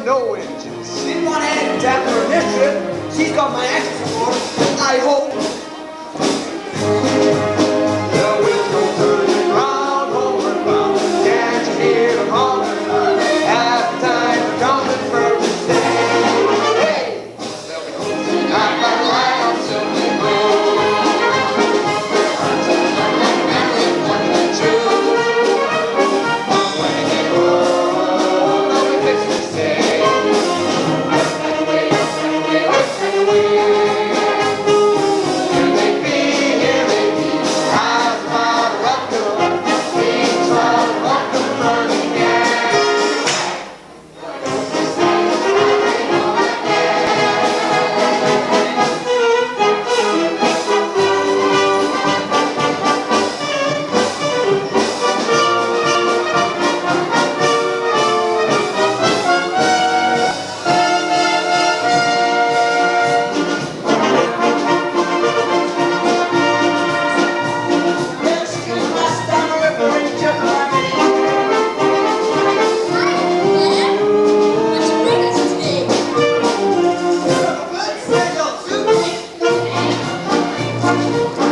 no engines. Didn't want to add tap her initiative. She's got my extra support, I hope. The wheels go turning round, homeward bound. Can't you hear them holler? Happy times are coming for this day. Hey, they'll be closing out by the light on Silver Road. Their hearts are like that memory of one and true. On when they get home, they'll be fixing to say, work and away, work and away, work and away. Here they be, here they be. How's about a welcome? Please, welcome, burning gang.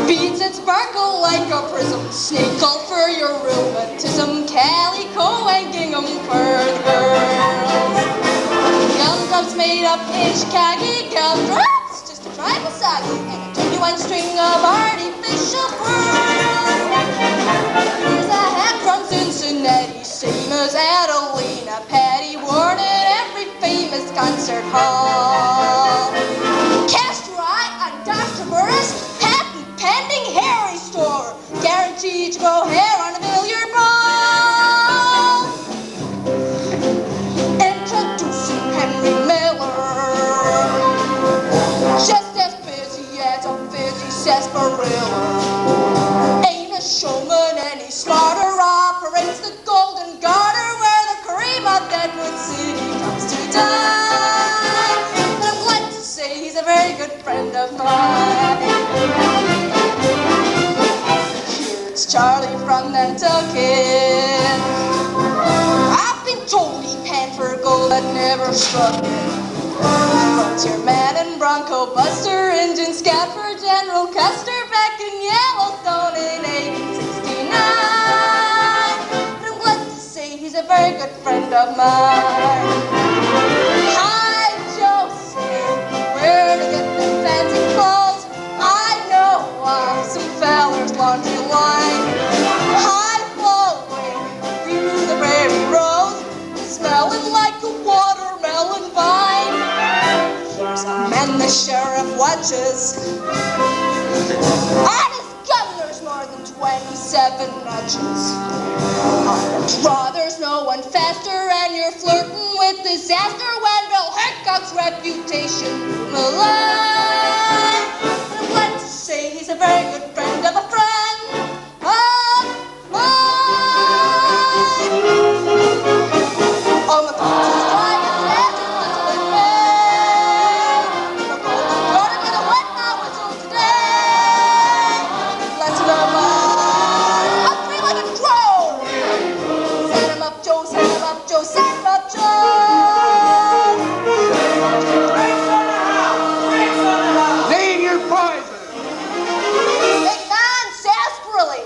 Beads that sparkle like a prism, snake all for your rheumatism, calico and gingham for the girls. Gumdrops made up in Chicago, gumdrops just a tribal saga, and a genuine string of artificial pearls. Here's a hat from Cincinnati, same as Adelina Patty, worn in every famous concert hall. Cast your eye on Dr. Murray's patent pending Harry store, guaranteed to grow hair on a billiard ball. Introducing Henry Miller, just as busy as a busy sarsaparilla. Ain't a showman any smarter, operates the Golden Garter where the cream of Deadwood City comes to dine. And I'm glad to say he's a very good friend of mine. Here it's Charlie from Nantucket. I've been told he panned for gold but never struck it. Frontier man and Bronco Buster, engine scout for General Custer back in Yellowstone in 1869. But I'm glad to say he's a very good friend of mine. Hi, Joseph, where to get them fancy clothes? I know of some feller's laundry line. High flowing through the prairie road, smelling like a watermelon vine. Here's a man the sheriff watches. On his gun there's more than 27 notches. On the draw there's no one faster, and you're flirting with disaster when Bill Hickok's reputation malign. And I'm glad to say he's a very good friend of a friend of mine. On the beaches dry as desert whistle in May, the golden garden with a wet mouth whistle today. Let's love a three-legged crow. Set him up, Joe, set him up, Joe, set him up, Joe. Name your poison. Big man, sarsaparilla.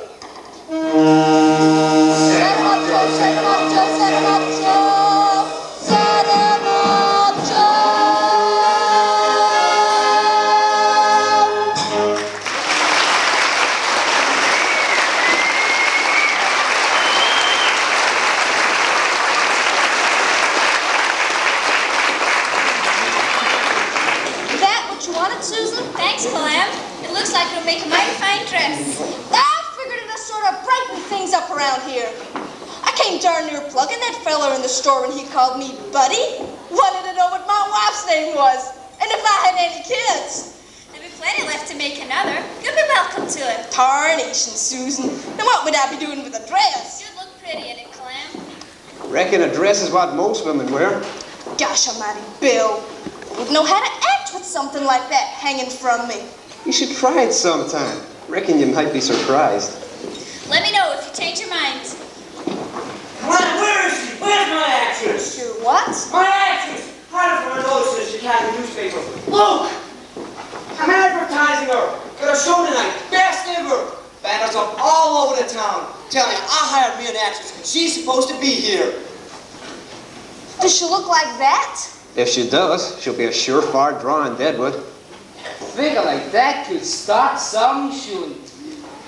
Set him up, Joe, set him up, Joe, set him up, Joe. Set him up, Joe. Is that what you wanted, Susan? Thanks, Clam. It looks like it'll make a mighty fine dress. I figured it'd sort of brighten things up around here. I came darn near plugging that fella in the store when he called me buddy. Wanted to know what my wife's name was, and if I had any kids. There'll be plenty left to make another. You'll be welcome to it. Tarnation, Susan. Now what would I be doing with a dress? You'd look pretty in it, Clam. Reckon a dress is what most women wear. Gosh almighty, Bill. I wouldn't know how to act with something like that hanging from me. You should try it sometime. Reckon you might be surprised. Let me know if you change your mind. Where is she? Where's my actress? actress! Your what? My actress! Hide it from her notice in the Chicago newspaper. Look! I'm advertising her. Got a show tonight. Best ever. Banners up all over the town. Telling you, I hired me an actress and she's supposed to be here. Does she look like that? If she does, she'll be a surefire draw in Deadwood. Figure like that could start some shooting.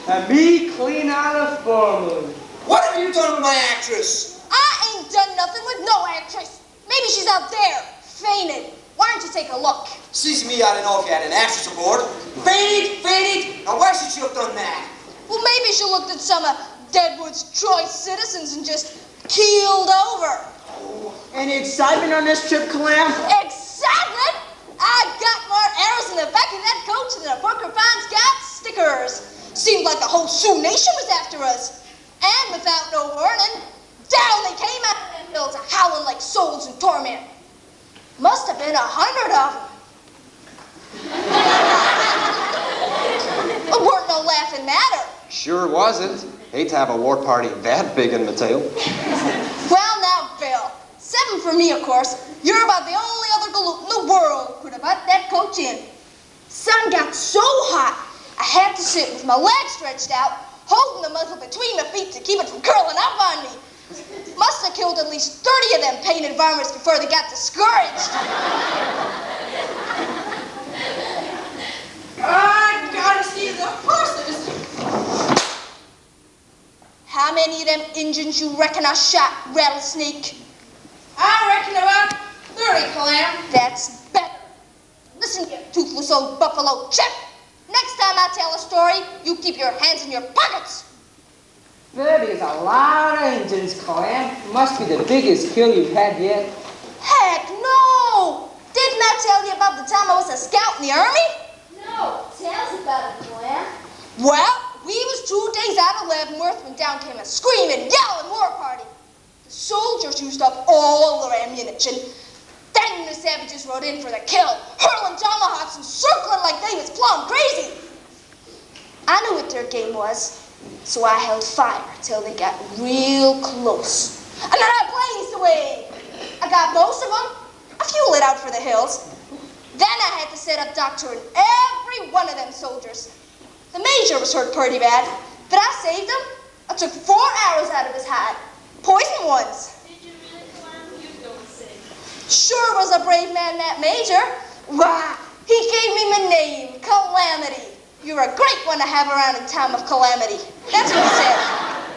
And me clean out of formula. What have you done with my actress? I ain't done nothing with no actress. Maybe she's out there, fainted. Why don't you take a look? Sees me, I don't know if you had an actress aboard. Fainted. Now why should she have done that? Well, maybe she looked at some of Deadwood's choice citizens and just keeled over. Any excitement on this trip, Clam? Excitement? I got more arrows in the back of that coach than a Booker Fines got stickers. Seemed like the whole Sioux Nation was after us. And without no warning, down they came out of them hills, howling like souls in torment. Must have been 100 of them. It weren't no laughing matter. Sure wasn't. Hate to have a war party that big in Mateo. Well, now, Bill. 7 for me, of course. You're about the only other galoot in the world who could have put that coach in. Sun got so hot, I had to sit with my legs stretched out, holding the muzzle between my feet to keep it from curling up on me. Must have killed at least 30 of them painted varmints before they got discouraged. I gotta see the horses. How many of them Injuns you reckon I shot, Rattlesnake? I reckon about 30, Clam. That's better. Listen, you toothless old buffalo chip. Next time I tell a story, you keep your hands in your pockets. 30 is a lot of engines, Clam. Must be the biggest kill you've had yet. Heck no! Didn't I tell you about the time I was a scout in the army? No, tell us about it, Clam. Well, we was 2 days out of Leavenworth when down came a screaming, yelling war party. The soldiers used up all their ammunition. Then the savages rode in for the kill, hurling tomahawks and circling like they was plumb crazy. I knew what their game was, so I held fire till they got real close. And then I blazed away. I got most of them. A few lit out for the hills. Then I had to set up doctoring every one of them soldiers. The major was hurt pretty bad, but I saved him. I took 4 arrows out of his hide, poison ones. Did you really, Clam? You don't say. Sure was a brave man, that major. Why, he gave me my name, Calamity. You're a great one to have around in time of calamity. That's what he said.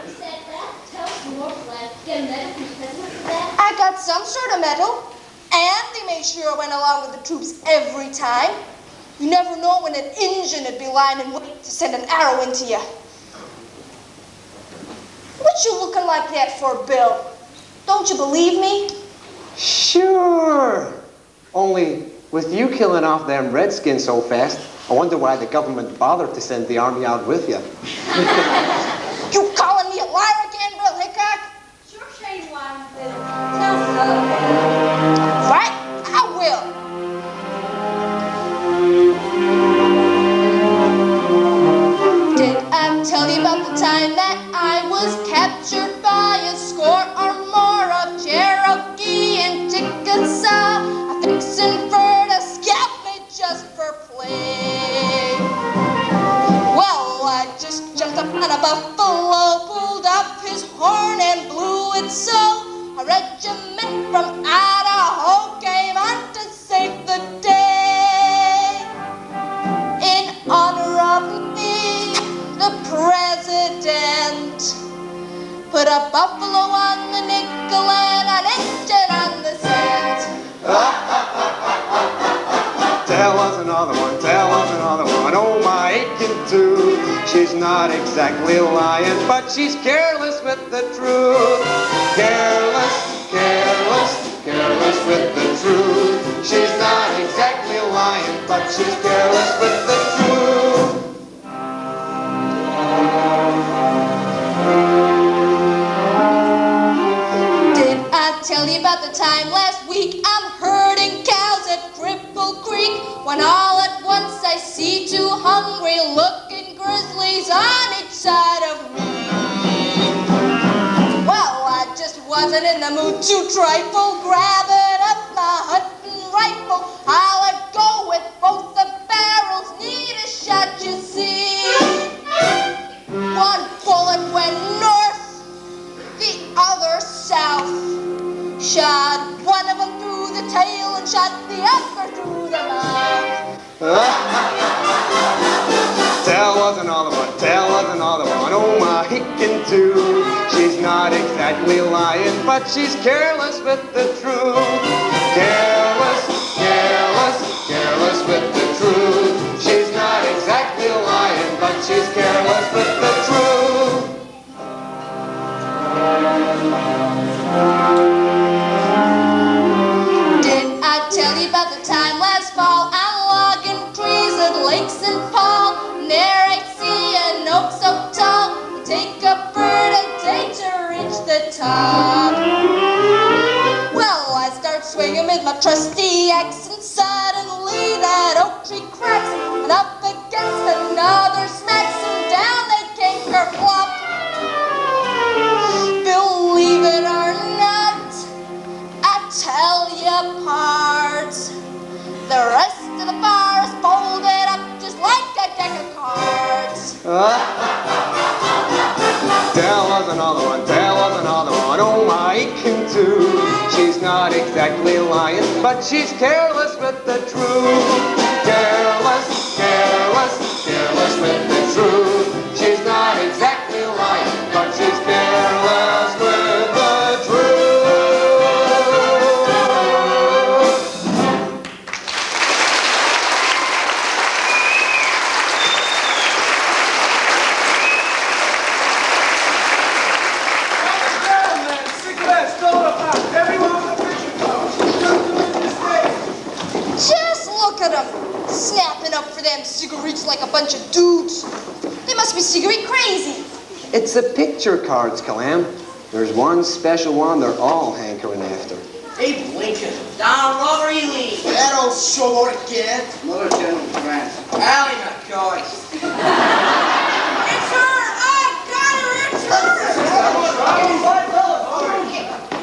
You said that? Tell us more, Clam. Get a medal from the president for that? I got some sort of medal, and they made sure I went along with the troops every time. You never know when an Injun would be lying in wait to send an arrow into you. What you looking like that for, Bill? Don't you believe me? Sure. Only with you killing off them redskins so fast, I wonder why the government bothered to send the army out with you. You calling me a liar again, Bill Hickok? Sure, Shane one, Bill. Tell us another one. Right, I will. Did I tell you about the time that I was captured by a score or more of Cherokee and Chickasaw? I fixin' for to scalp me just for play. Well, I just jumped up on a buffalo, pulled up his horn and blew it so. A regiment from Idaho came on to save the day. In honor of me, the president put a buffalo on the nickel and an engine on the cent. Tell us another one, tell us another one. Oh, my aching tooth. She's not exactly lying, but she's careless with the truth. Careless, careless, careless with the truth. She's not exactly lying, but she's careless with the truth. Did I tell you about the time last week I'm herding cows at Cripple Creek when all at once I see 2 hungry looking grizzlies on each side of me? Well, I just wasn't in the mood to trifle, grabbing up my hunting rifle. I'll let go with both the barrels, need a shot, you see. One bullet went north, the other south. Shot one of them through the tail and shot the other through the mouth. Tell was another one, tell was another one. Oh, my hickin' too. She's not exactly lying, but she's careless with the truth. Careless, careless, careless with the truth. She's not exactly lying, but she's careless with the truth. Did I tell you about the time last fall? I'm logging trees at Lakes and Paul. There I see an oak so tall. You take a bird a day to reach the top. Well, I start swinging with my trusty axe, and suddenly that oak tree cracks, and up against another smacks, and down they came kerplop. Believe it or not, I tell you parts. The rest of the forest folded up just like a deck of cards. Tell was another one, tell was another one. Oh, my hickin' too. She's not exactly lying, but she's careless with the truth. Careless, careless, careless with the truth. She's not exactly lying, but she's careless with the truth. Just look at them, snapping up for them cigarettes like a bunch of dudes. They must be cigarette crazy. It's the picture cards, Calam. There's one special one they're all hankering after. Abe Lincoln, Don Robert E. Lee, that old showboat again. Mother General Grant. Allie McCoy. It's her! I got her! It's her!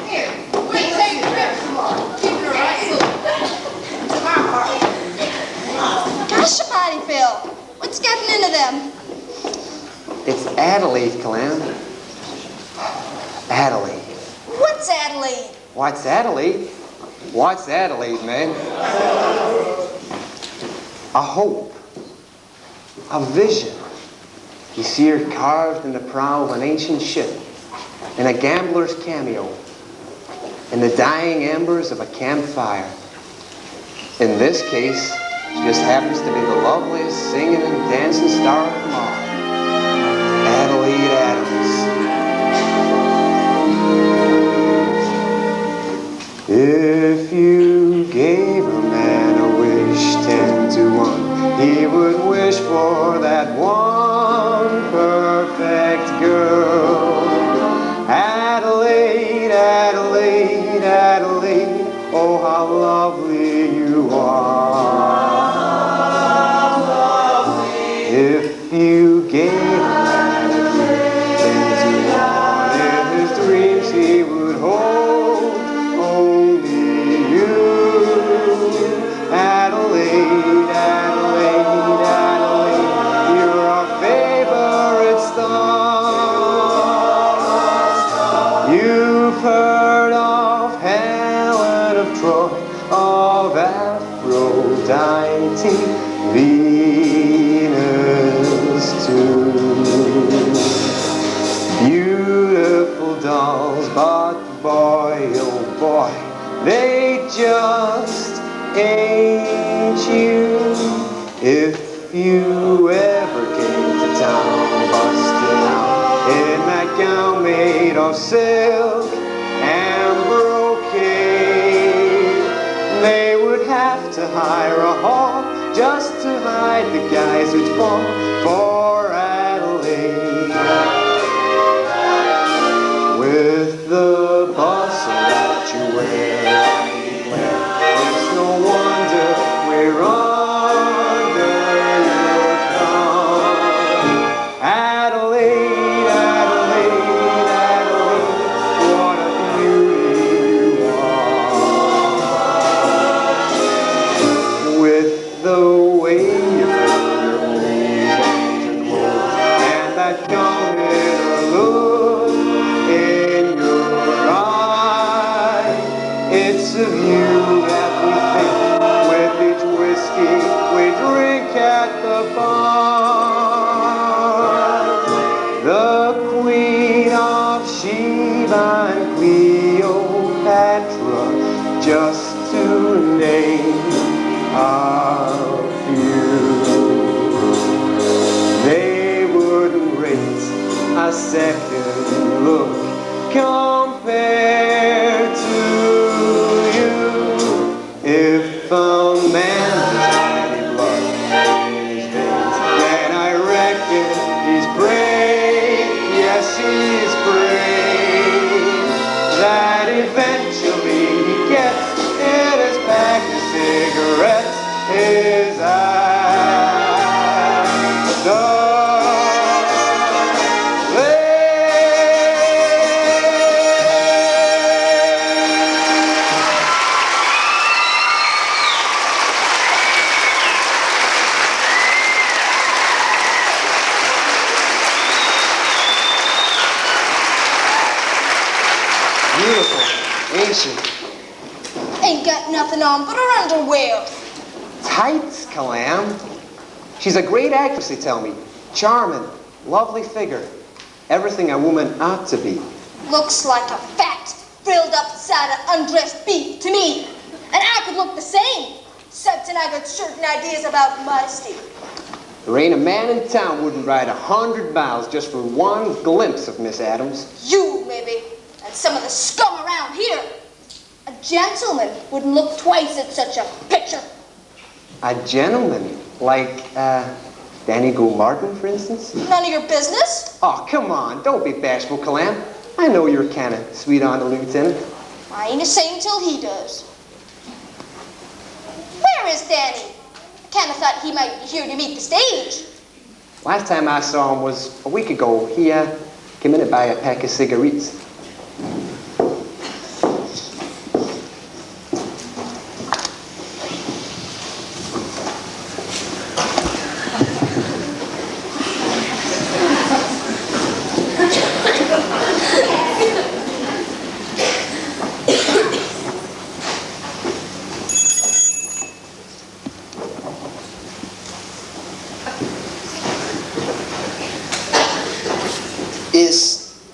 Here, wait, take a grip. Keep her right Gosh, almighty, Phil. What's getting into them? It's Adelaide, Calam. Adelaide. What's Adelaide? What's Adelaide? What's Adelaide, man? A hope. A vision. You see her carved in the prow of an ancient ship, in a gambler's cameo, in the dying embers of a campfire. In this case, she just happens to be the loveliest singing and dancing star of them all. Adelaide Adams. If you gave a man a wish 10 to 1, he would wish for that one perfect girl. Adelaide, Adelaide, Adelaide, oh how lovely you are. If you gave a man a dream 10 to 1, in his dreams he would hold only you. Adelaide, Adelaide, Adelaide, you're our favorite star. You've heard of Helen of Troy, of Aphrodite, Venus too. Beautiful dolls, but boy, oh boy, they just ain't you. If you ever came to town, busting out in that gown made of silk and brocade, they would have to hire a hall just to hide the guys who'd fall for Adelaide. With the bustle that you wear, it's no wonder we're under your thumb. Adelaide, Adelaide, Adelaide, what a it's of you that we think with each whiskey we drink at the bar. The Queen of Sheba and Cleopatra, just to name a few. They wouldn't rate a second look compared to you. If a man has any blood in his veins, then I reckon he's brave. Yes, he's brave. That eventually he gets in his pack of cigarettes, his eyes. Beautiful, ain't she? Ain't got nothing on but her underwear. Tights, Calam. She's a great actress, they tell me. Charming, lovely figure. Everything a woman ought to be. Looks like a fat, frilled up side of undressed beef to me. And I could look the same, except I got certain ideas about modesty. There ain't a man in town wouldn't ride 100 miles just for one glimpse of Miss Adams. You, maybe, and some of the scum around here. A gentleman wouldn't look twice at such a picture. A gentleman, like, Danny Go Martin, for instance? None of your business. Oh, come on, don't be bashful, Calam. I know you're kind of sweet on the lieutenant. I ain't saying till he does. Where is Danny? I kind of thought he might be here to meet the stage. Last time I saw him was a week ago. He came in to buy a pack of cigarettes.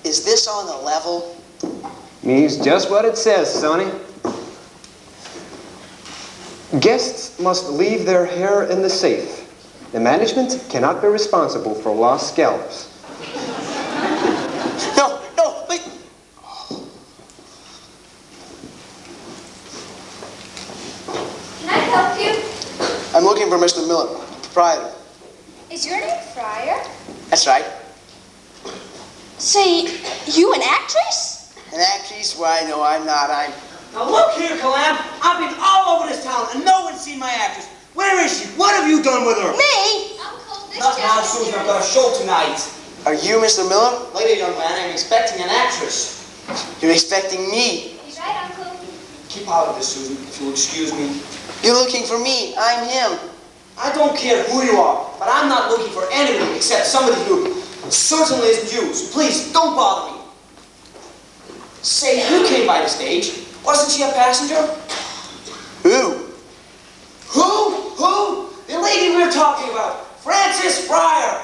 Is this on the level? Means just what it says, Sonny. Guests must leave their hair in the safe. The management cannot be responsible for lost scalps. No, wait. Can I help you? I'm looking for Mr. Miller, proprietor. Is your name Fryer? That's right. Say, you an actress? An actress? Why, no, I'm not. Now look here, Calam. I've been all over this town and no one's seen my actress. Where is she? What have you done with her? Me? Uncle, this Not now, gentleman Susan. here- I've got a show tonight. Are you Mr. Miller? Later, young man. I'm expecting an actress. You're expecting me? He's right, Uncle. Keep out of this, Susan, if you'll excuse me. You're looking for me. I'm him. I don't care who you are, but I'm not looking for anybody except somebody who certainly isn't you. So please, don't bother me. Say, who came by the stage? Wasn't she a passenger? Who? Who? The lady we were talking about. Frances Fryer.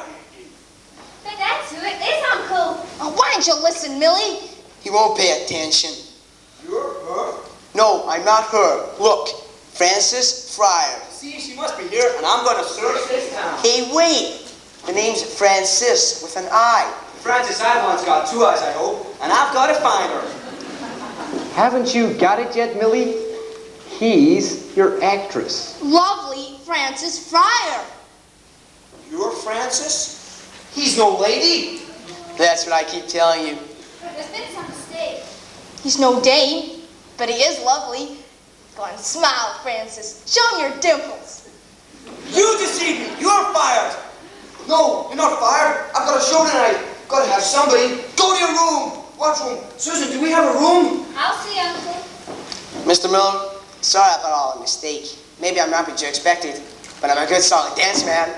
But that's who it is, Uncle. Oh, why don't you listen, Millie? He won't pay attention. You're her? No, I'm not her. Look, Frances Fryer. See, she must be here, and I'm going to search this town. Hey, wait. The name's Francis with an I. Frances Ivan's got two eyes, I hope, and I've got to find her. Haven't you got it yet, Millie? He's your actress. Lovely Frances Fryer. You're Francis? He's no lady. That's what I keep telling you. There's been some mistake. He's no dame, but he is lovely. Go on, smile, Francis. Show him your dimples. You deceived me. You're fired. No, you're not fired. I've got a show tonight. Got to have somebody. Go to your room. What room? Susan, do we have a room? I'll see, Uncle. Mr. Miller, sorry about all a mistake. Maybe I'm not what you expected, but I'm a good solid dance man.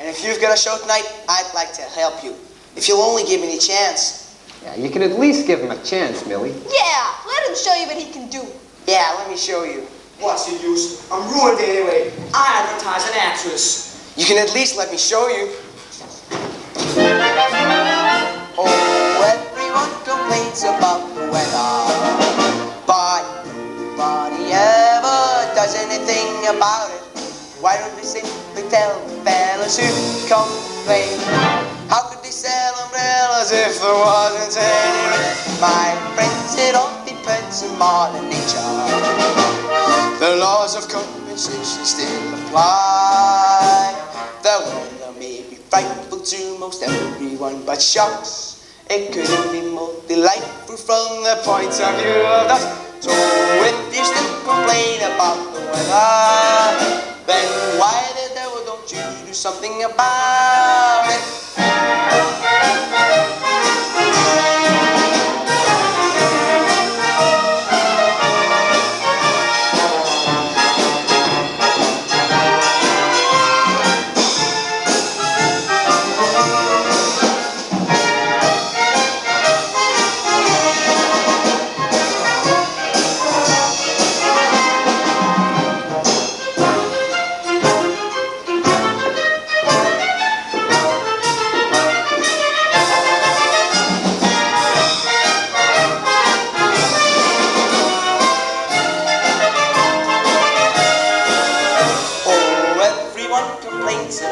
And if you've got a show tonight, I'd like to help you. If you'll only give me a chance. Yeah, you can at least give him a chance, Millie. Yeah, let him show you what he can do. Yeah, let me show you. What's the use? I'm ruined anyway. I advertise an actress. You can at least let me show you. Oh, everyone complains about the weather, but nobody ever does anything about it. Why don't we simply tell the fellas who complain? How could they sell umbrellas if there wasn't any? My friends, it all depends on Mother Nature. The laws of compensation still apply. The weather may be frightful to most everyone, but shucks, it couldn't be more delightful from the point of view of us. So if you still complain about the weather, then why the devil don't you do something about it?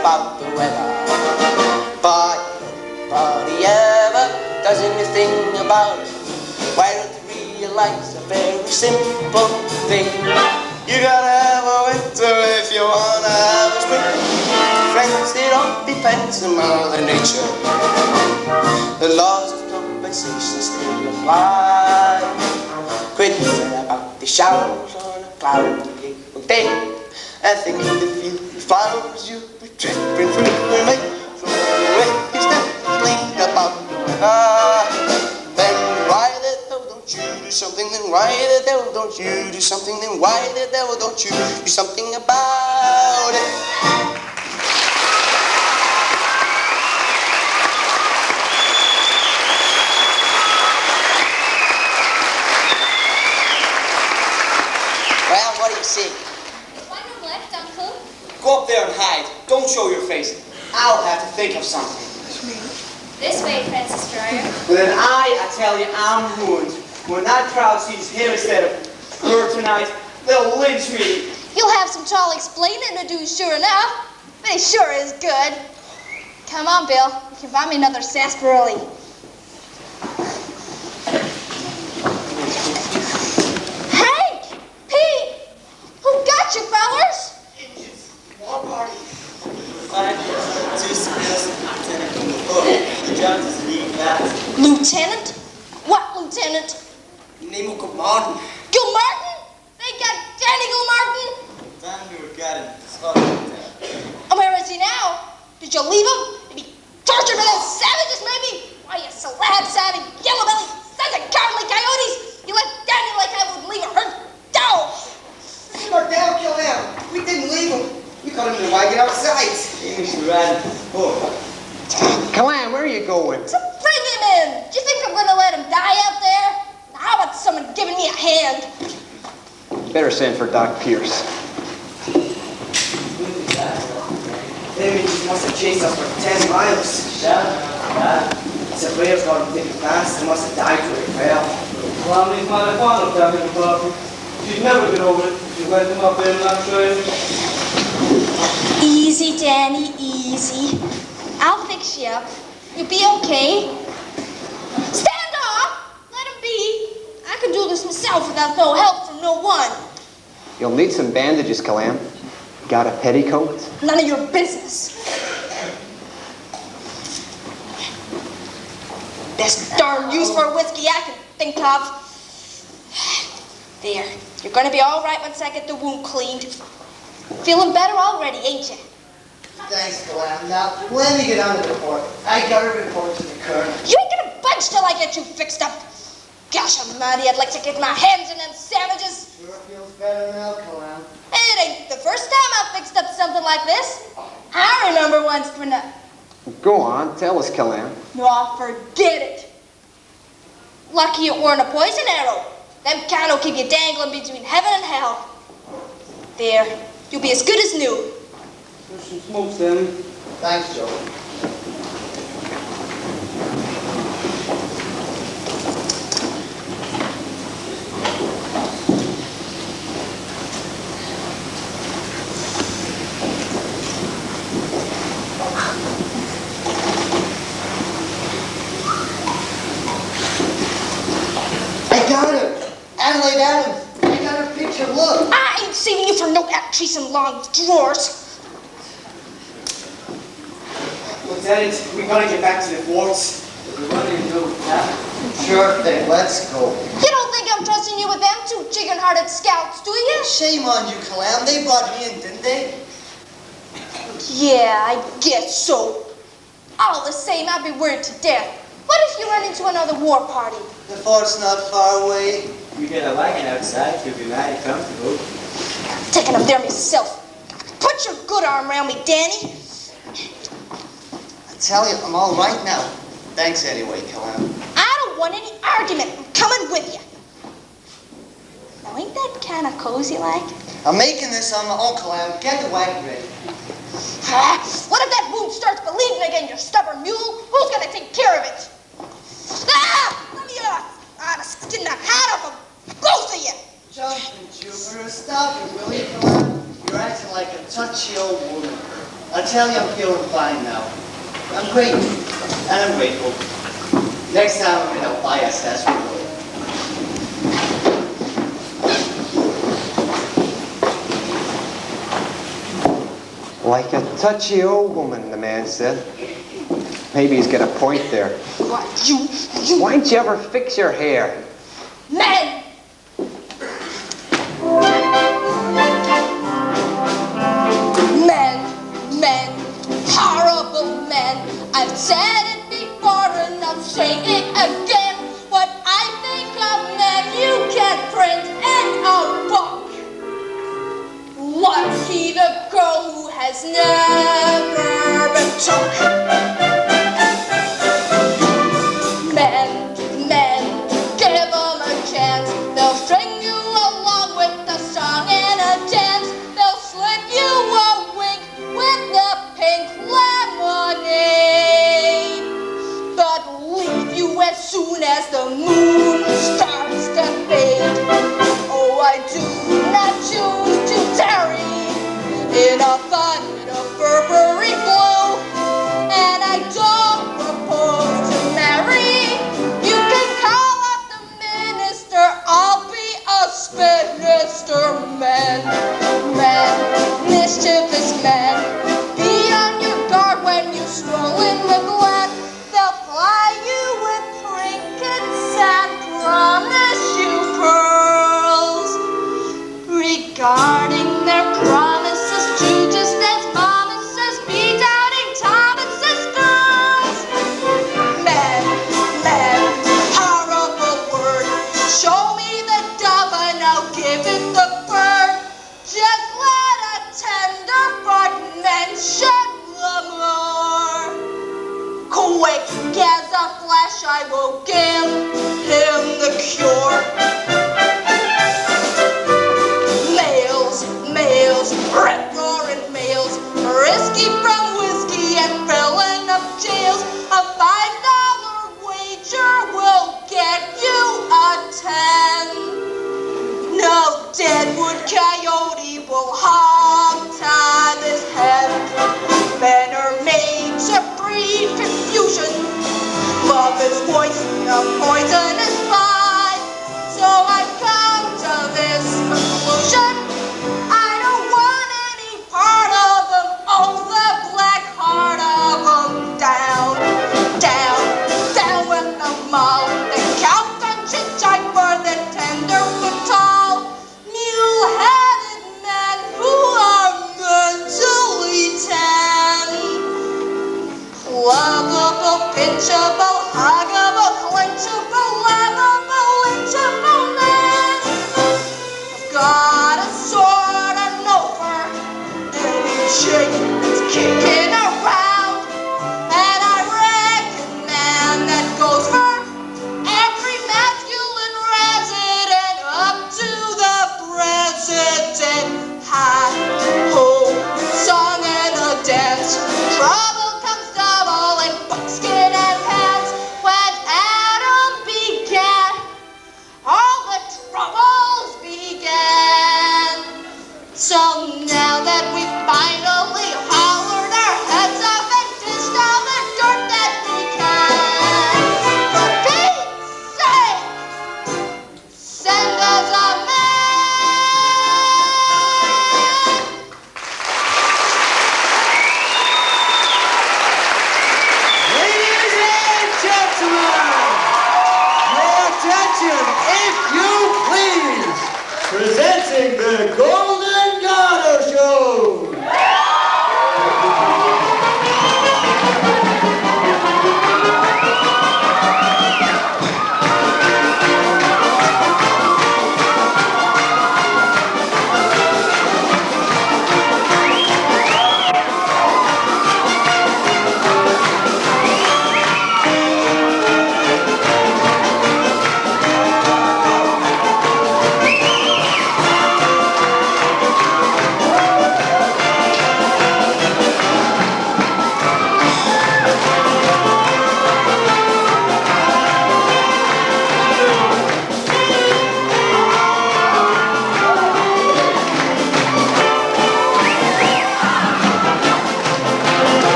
About the weather, but nobody ever does anything about it. Why don't you realize a very simple thing? You gotta have a winter if you wanna have a spring. Friends, it all depends on Mother Nature. The laws of compensation still apply. Quit worrying about the showers on a cloudy day, and think of the few flowers you dripping through the rain. So if you step complain about the weather, then why the devil don't you do something? Then why the devil don't you do something? Then why the devil don't you do something about it? Well, what do you see? One room left, Uncle. Go up there and hide. Don't show your face. I'll have to think of something. This way, Princess Dryer. But then I tell you, I'm ruined. When that crowd sees him instead of her tonight, they'll lynch me. You'll have some tall explaining to do, sure enough. But he sure is good. Come on, Bill. You can find me another sarsaparilla. Hank! Pete! Who got you, fellers? War party. Lieutenant. Lieutenant? What lieutenant? Name of Martin. Gilmartin? They got Danny Gilmartin? And where is he now? Did you leave him? Did he torture for those savages, maybe? Why, you slab-sided, yellow-bellied sons of cowardly coyotes! You let Danny like I would leave a hurt dog! Our dad killed him. We didn't leave him. We caught him in the wagon outside. Calam, where are you going? So bring him in! Do you think I'm gonna let him die out there? How about someone giving me a hand? Better send for Doc Pierce. They must have chased us for 10 miles. It's a rail's got him thinking fast. They must have died where he fell. She'd never get over it. She went him up there and not showing. Easy, Danny, easy. I'll fix you up. You'll be okay. Stand off! Let him be. I can do this myself without no help from no one. You'll need some bandages, Calam. Got a petticoat? None of your business. Best darn use for a whiskey I can think of. There. You're gonna be all right once I get the wound cleaned. Feeling better already, ain't you? Thanks, Calam. Now, let me get on to the report. I got a report to the colonel. You ain't gonna budge till I get you fixed up. Gosh almighty, I'd like to get my hands in them savages. Sure feels better now, Calam. It ain't the first time I've fixed up something like this. I remember once when Go on, tell us, Calam. No, forget it. Lucky it weren't a poison arrow. Them can will keep you dangling between heaven and hell. There, you'll be as good as new. There's some smokes, Danny. Thanks, Joe. I got her! Adelaide Adams! I got her picture, look! I ain't saving you for no actress in long drawers. Lieutenant, we gotta get back to the forts. What do you do, Captain? Sure thing, let's go. You don't think I'm trusting you with them two chicken-hearted scouts, do you? Shame on you, Calam. They brought me in, didn't they? Yeah, I guess so. All the same, I'd be worried to death. What if you run into another war party? The fort's not far away. We get a wagon outside, you'll be mighty comfortable. I'm taking them there myself. Put your good arm around me, Danny. I tell you, I'm all right now. Thanks anyway, Calam. I don't want any argument. I'm coming with you. Now, ain't that kind of cozy like? I'm making this on my own, Calam. Get the wagon ready. What if that wound starts bleeding again, you stubborn mule? Who's gonna take care of it? Let me I'd skin the hat off of both of you. Jumping Jupiter, stop it, will you, Calam? You're acting like a touchy old woman. I tell you, I'm feeling fine now. I'm great, and I'm grateful. Next time I'm gonna buy us, that's for sure. Like a touchy old woman, the man said. Maybe he's got a point there. What, you... Why don't you ever fix your hair? Men! Men, horrible men. I've said it before and I'll say it again. What I think of men, you can print in a book. Was he the girl who has never been took? Men, give them a chance. They'll string you along with a song and a dance. They'll slip you a wink with the pink lemonade, but leave you as soon as the moon starts to fade. Oh, I do not choose to tarry in a thunder of Burberry blue, and I don't propose to marry. You can call up the minister, I'll be a spinster. Men, mischievous men, be on your guard when you stroll in the glen. They'll fly you with trinkets and promise you pearls, regarding their promises to just as mama says, be doubting Thomas's girls. Men, horrible word. Show me the dove and I'll give it the bird. Just let a tender but mention l'amour. Quick as a flash, I will give him the cure. Males, rip-roaring males, risky from whiskey and filling up jails. A $5 wager will get you a 10. No deadwood coyote will hog-tie this head. Men are made to breed confusion. Love is voicing a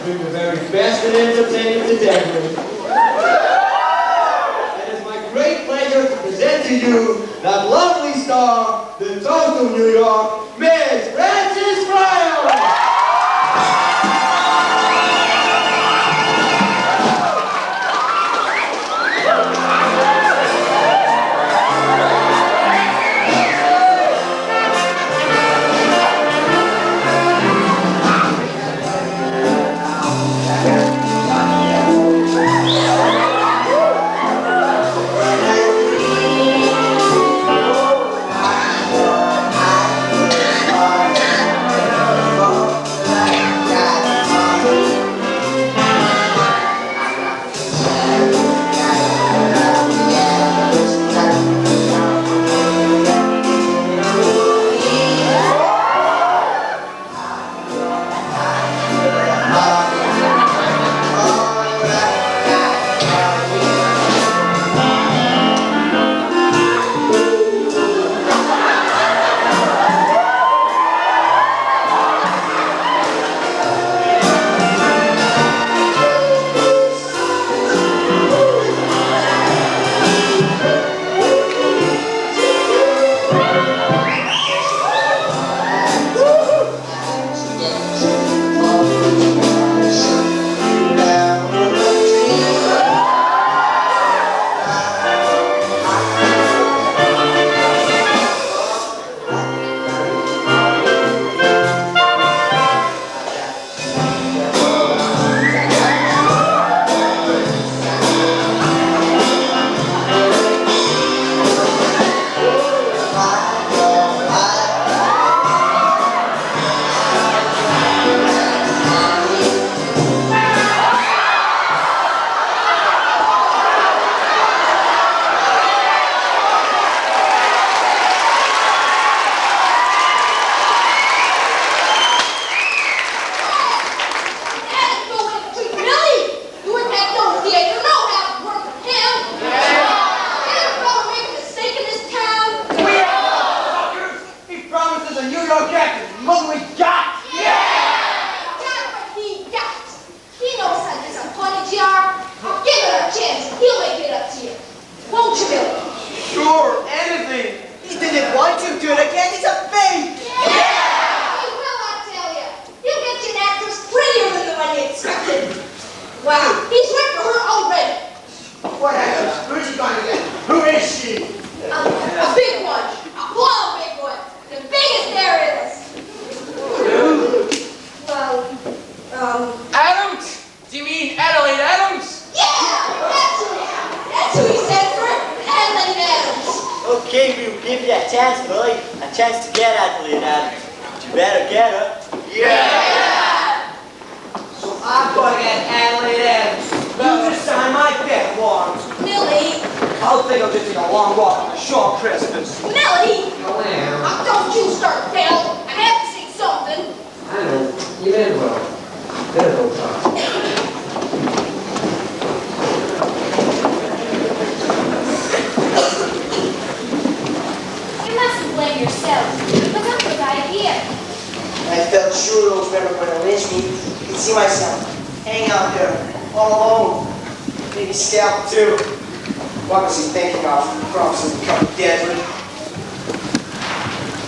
bring the very best in entertainment to Denver. It is my great pleasure to present to you that lovely star, the toast of New York, Miss Frances Fryer.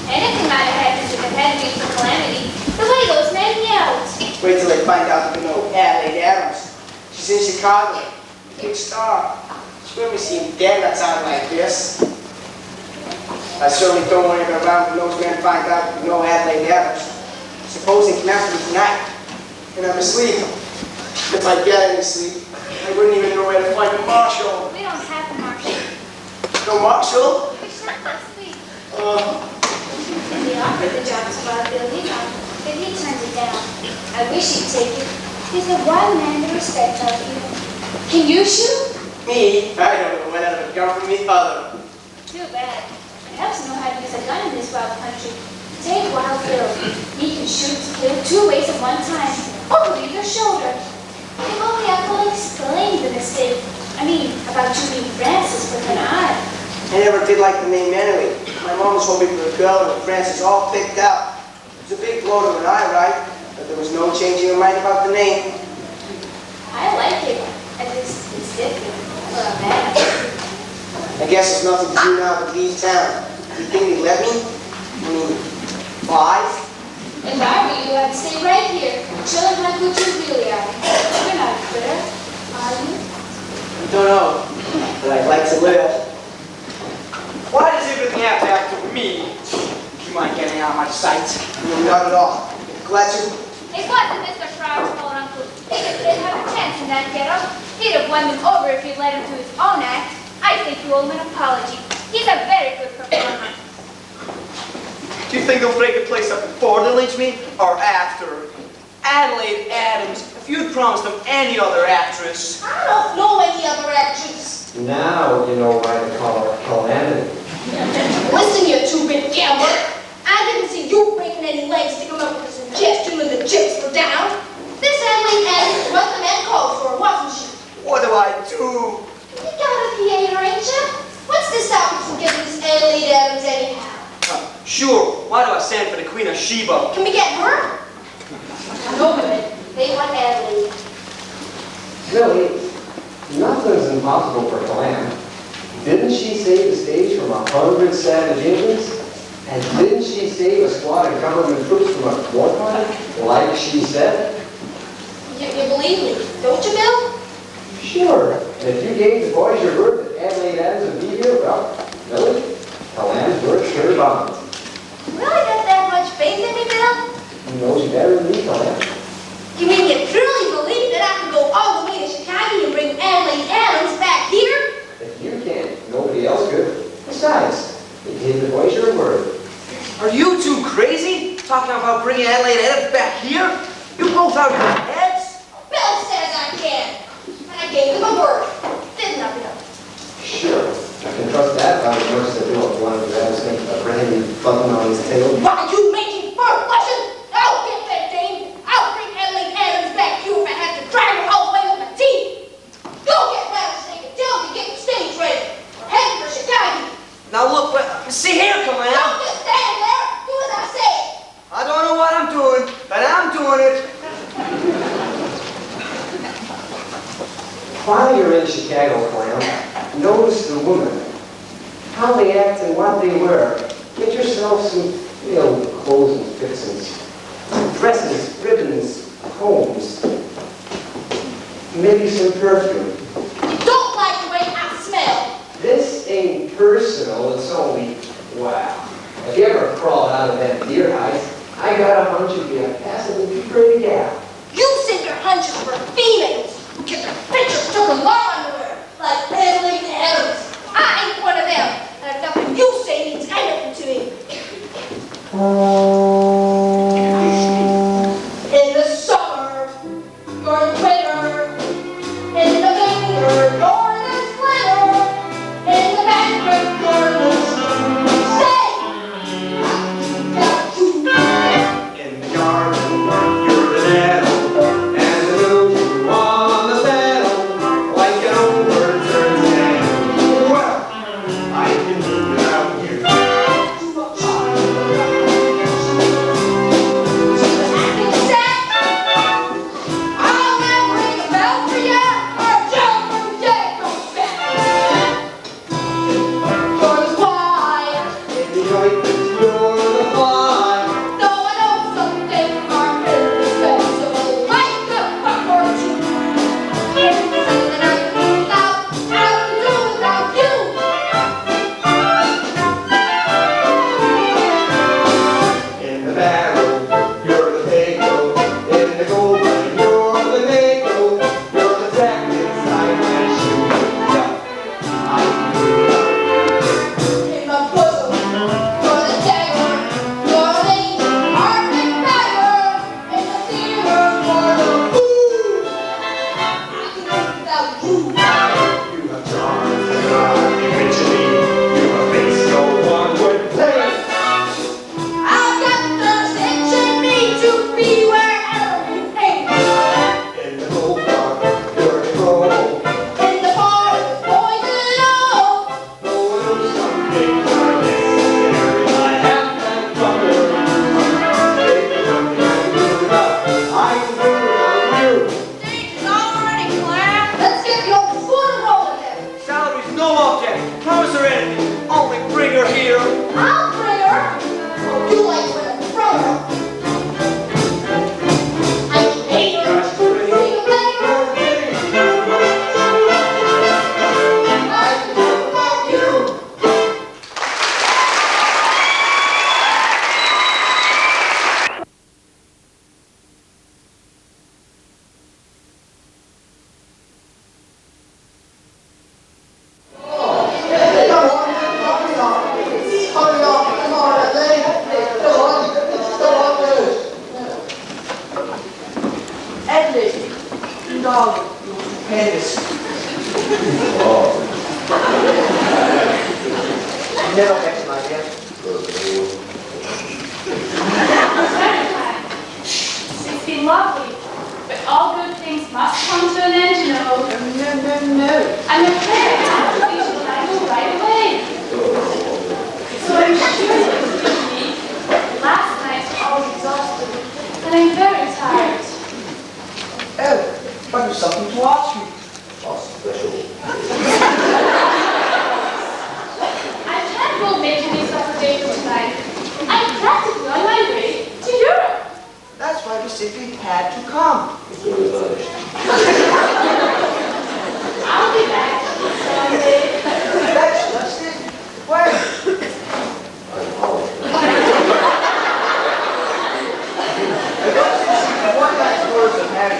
Anything might have happened if it hadn't been for Calamity. The way those men yelled. Wait till they find out you know Adelaide Adams. She's in Chicago. Big star. She's going to be seen dead that sound like this. I certainly don't want to go around when those men find out you know Adelaide Adams. Supposing it can happen tonight. And I'm asleep. If I get any sleep, I wouldn't even know where to find the marshal. We don't have a marshal. No marshal? We shot last week. Uh, We offered the job to Bob Billy, but he turned it down. I wish he'd take it. He's a wild man to respect out here. Can you shoot? me? I don't know whether it would come from me other. Too bad. It helps to know how to use a gun in this wild country. Take Wild Bill. He can shoot to kill 2 ways at one time, or with either shoulder. If only Uncle explained the mistake. I mean, about shooting Francis with an eye. I never did like the name anyway. My mom was hoping for a girl and Francis all picked out. It was a big blow to an eye, right? But there was no changing her mind about the name. guess there's nothing to do now but leave town. Do you think they'd let me? I mean, 5? If I were you, I'd stay right here, chilling like what you really are. You're not a quitter, are you? I don't know, but I'd like to live. Why does everything have to happen to me? Do you mind getting out of my sight? No, not at all. Glad to. It wasn't Mr. Fry's fault, Uncle. He just didn't have a chance in that ghetto. He'd have won them over if you'd let him do his own act. I think you owe him an apology. He's a very good performer. Do you think they'll break the place up before they lynch me, or after? Adelaide Adams, if you'd promised them any other actress. I don't know any other actress. Now you know why they call her Calamity. Listen, you two-bit gambler. I didn't see you breaking any legs to come up with a suggestion when the chips were down. This Adelaide Adams was what the man called for, wasn't she? What do I do? You got a theater, ain't you? What's to stop you from getting this Adelaide Adams anyhow? Sure, why do I stand for the Queen of Sheba? Can we get her? No good. They want Adelaide. Really, nothing's impossible for Calam. Didn't she save the stage from 100 savage Indians? And didn't she save a squad of government troops from a war party, like she said? You believe me, don't you, Bill? Sure. And if you gave the boys your word that Adelaide Adams would be here, well, really, Calam's word sure bonds. Really got that much faith in me, Bill? He knows you better than me, Calam. You mean you truly believe that I can go all the way to Chicago and bring Adelaide Adams back here? If you can't, nobody else could. Besides, you gave the boys your word. Are you two crazy? Talking about bringing Adelaide Adams back here? You both out of your heads? Bill says I can. And I gave him a word. Didn't I, Bill? Sure, I can trust that about as much as I do if one of the Adams think a brandy buzzing on his tail. Why you making fur, Russian? I'll get that dame. I'll bring Adelaide Adams back here if I have to drag her all the way with my teeth. Go get Rattlesnake and tell him to get the stage ready. We're heading for Chicago. Now look, see here, Don't Calam. just stand there. Do as I say. I don't know what I'm doing, but I'm doing it. While you're in Chicago, Clam, notice the women. How they act and what they wear. Get yourself some, clothes and fixings. Dresses, ribbons, combs. Maybe some perfume. You don't like the way I smell. This ain't personal, it's only, wow. If you ever crawled out of that deer hide, I got a hunch you'd be a passably pretty gal. You send your hunches for females. Get their pictures took in long underwear, like Adelaide Adams. I ain't one of them, and nothing you say means anything to me. In the summer, you're the winter. In the winter, you're the splinter. In the backward, you're the say, I got you. In the garden, you're an darling, you're stupendous. Never gets my dear. It's been lovely, but all good things must come to an end, you know. No. I'm afraid I have to leave the Bible right away. So I'm sure you can forgive me. Last night I was exhausted, and I'm very tired. Oh, but there's something to ask you. I can't go making me supper day for tonight. I'm practically on my way to Europe. That's why we simply had to come. I'll be back someday. That's just it. Where? One last word of Harry.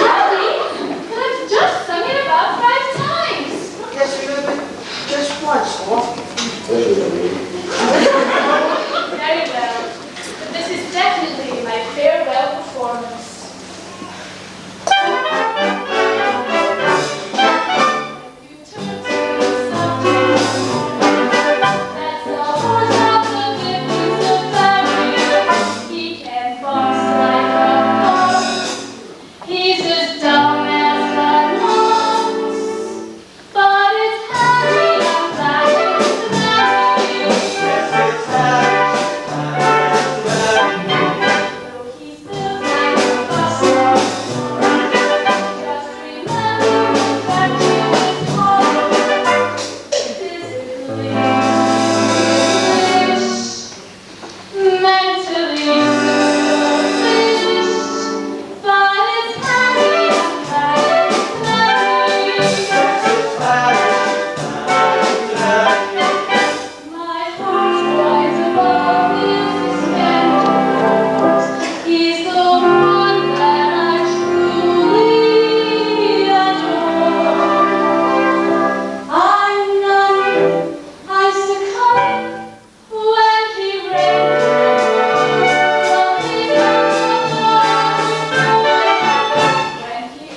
Happy? But I've just sung it about 5 times. Yes, we know, but just once, or? Very well. But this is definitely my farewell performance. You turn to something. That's the horse of the difference of value. He can box like a horse. He's as dumb as a mouse. But it's happy I'm glad it's value. Though he's still like a bustle. Just remember that you is hollow. Physically foolish, mentally foolish. But it's happy I'm glad it's my heart rides above his scandals. He's the one that I truly adore. I'm numb, I succumb when he rains from his arms. When he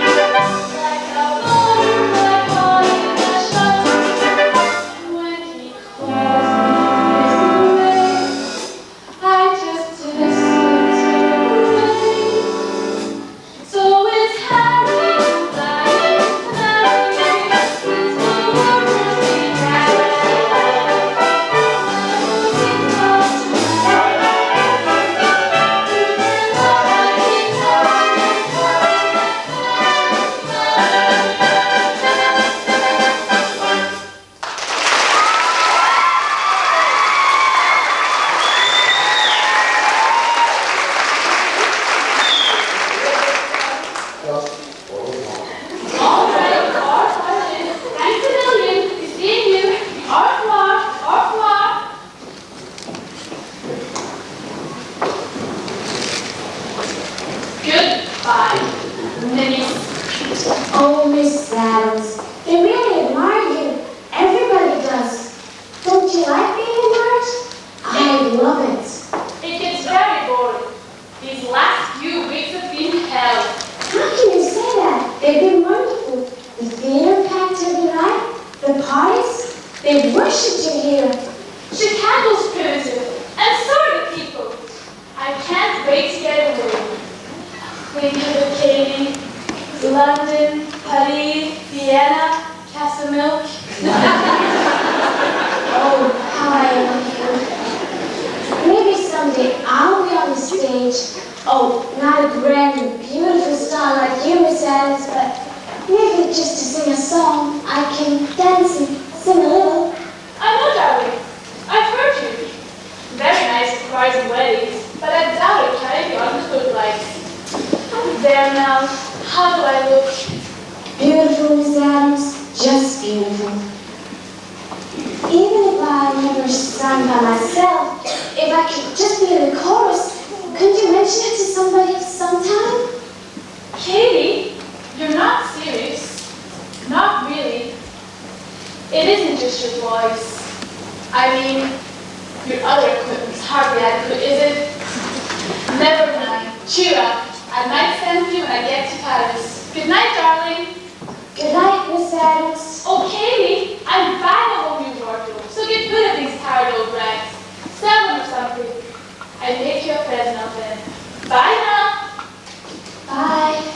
blesses like a butterfly caught in a shell. When he calls me his name, I just listen to rain. So it's happy that it's happy since the workers began. All right, au revoir. Thanks a million. Seeing you. Au revoir. Au revoir. Goodbye, Miss. Oh, Miss Adams, they really admire you. Everybody does. Don't you like being admired? I love it. It gets very boring. These last few weeks have been hell. How can you say that? They've been wonderful. The theater packed every night. The parties. They worshipped you here. Chicago's primitive, and so are the people. I can't wait to get away. Think of it, Katie. London, Paris, Vienna, Castle Milk. Oh, how I love you. Maybe someday I'll be on the stage. Oh, not a grand and beautiful star like you, Miss Adams, but maybe just to sing a song. I can dance and sing a little. I know, darling. I've heard you. Very nice at choirs and weddings, but I doubt it can be understood like. There now. How do I look? Beautiful, Miss Adams, just beautiful. Even if I never sang by myself, if I could just be in the chorus, couldn't you mention it to somebody sometime? Katie, you're not serious. Not really. It isn't just your voice. I mean, your other equipment's hardly adequate, is it? Never mind. Cheer up. I might send for you when I get to Paris. Good night, darling. Good night, Miss Adams. Oh, Katie, I'm buying a whole new wardrobe, so get rid of these tired old rags. Sell them or something. I make you a present of them. Bye now. Bye.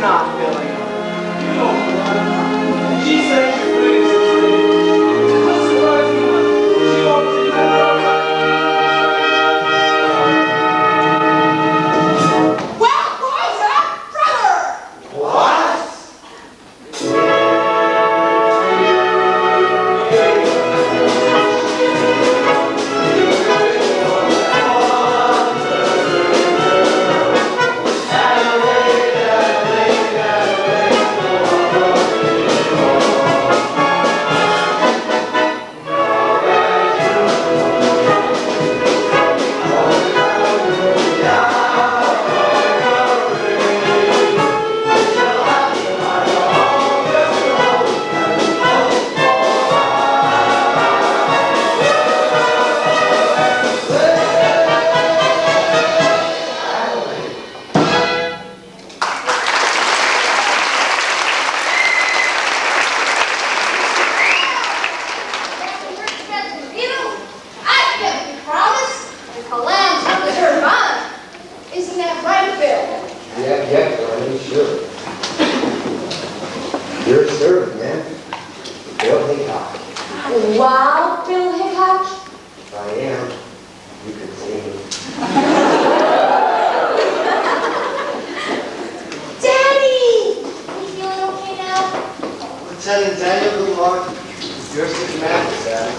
not, Billy. You know what? She said you're pretty sincere. What's surprising was she walked in that door. Well, boys, I'm brother! What? Isn't that right, Bill? Yeah, Barney, sure. You're a servant, man. Bill Hickok. Wow, Bill Hickok. I am. You can see me. Daddy! Are you feeling okay now? Lieutenant Daniel, good morning. Yours is Mathis, Adam.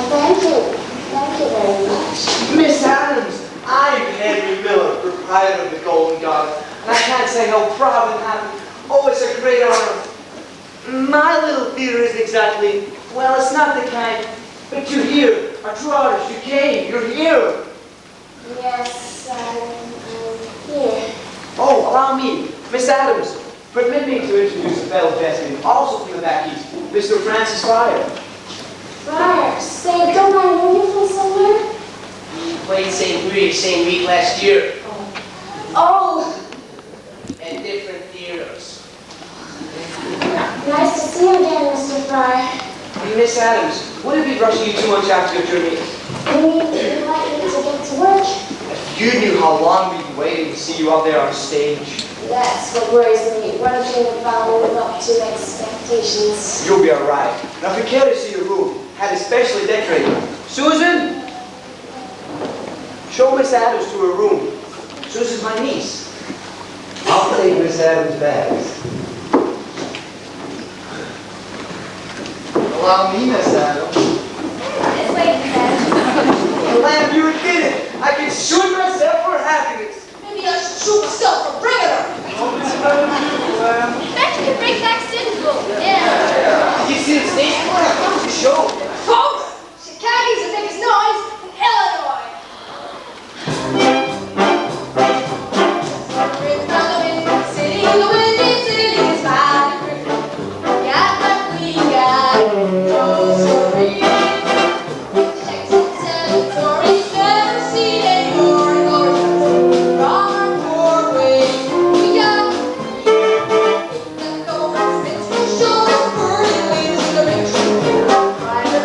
Thank you. Thank you very much. Miss Adams, I'm Henry Miller, proprietor of the Golden Garden, and I can't say how proud and happy. Oh, it's a great honor. My little theater isn't exactly, well, it's not the kind, but you're here. A true artist, you came, you're here. Yes, I'm here. Oh, allow me, Miss Adams, permit me to introduce a fellow veteran, also from the back east, Mr. Francis Fryer. Fryer, say, don't I know you from somewhere? He played St. Louis same week last year, Oh, in different theaters. nice to see you again, Mr. Fryer. Miss Adams, would it be rushing you too much after your journey? You mean you might need to get to work? If you knew how long we've been waiting to see you out there on stage, That's what worries me. Wondering about living up to expectations. you'll be alright. Now, if you care to see your room, had it specially decorated. Susan? Show Miss Adams to her room. Susan's my niece. I'll take Miss Adams' bags. Allow me, Miss Adams. This way, Dad. Lamb, you did it! I can shoot myself for happiness. Maybe I should shoot myself for bringing her. Bet you can bring back Sid's book. Yeah. You see the stage? That was a show. Folks, Chicago's the biggest noise in Illinois. We're the windy city, the windy city is mighty great. Got what we got, no story. Texas territory, never seen any glory, glory. From our poor way, we got the cold, it's for sure, pretty leaves in the picture.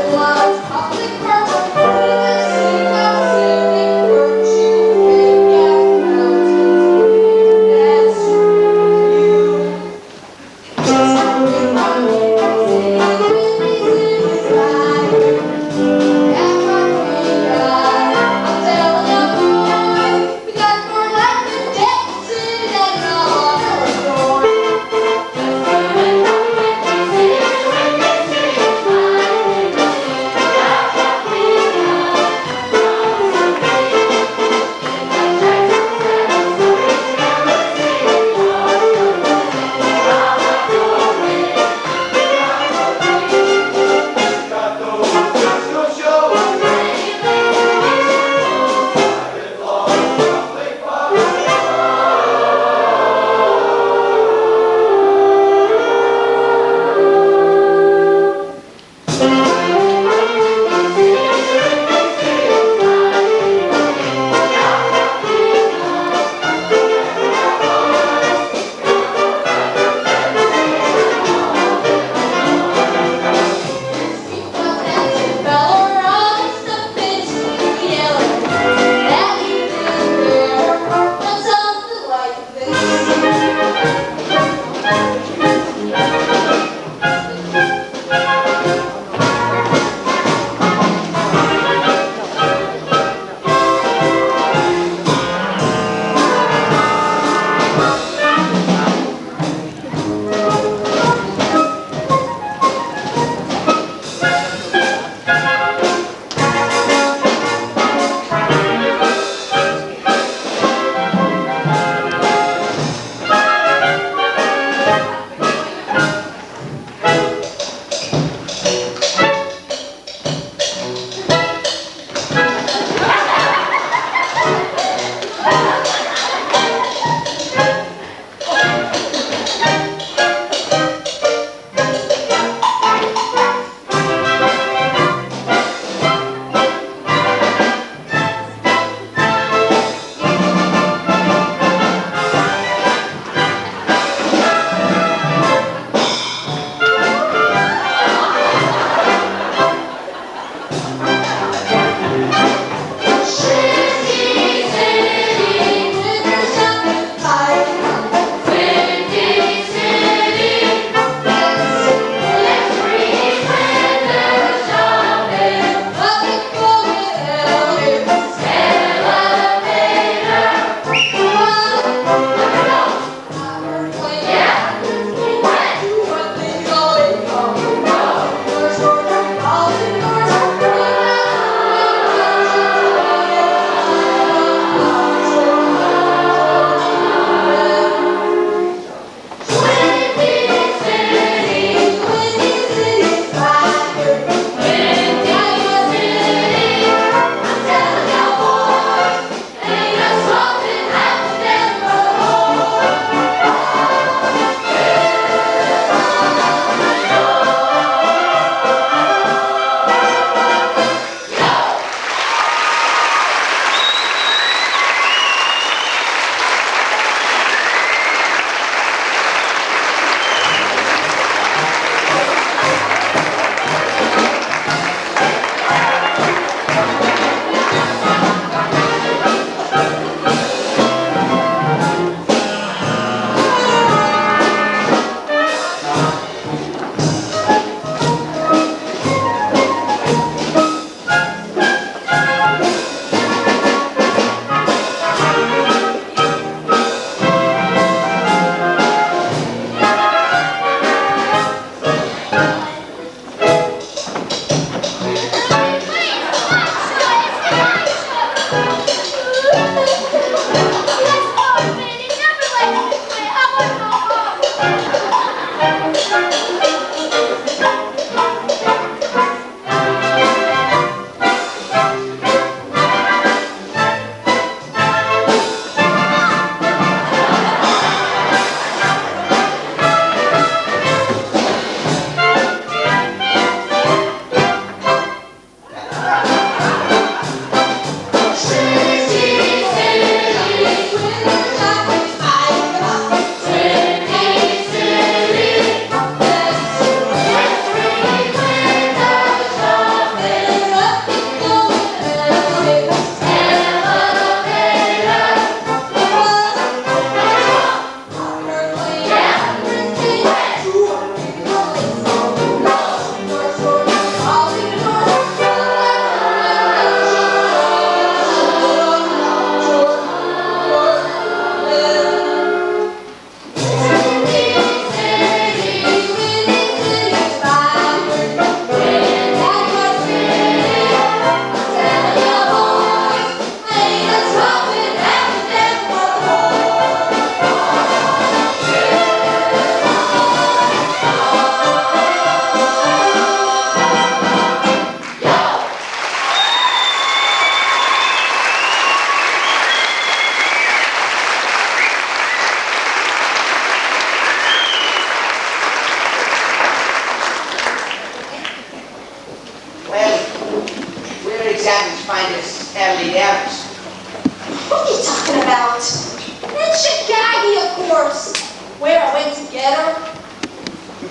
Where I went to get her?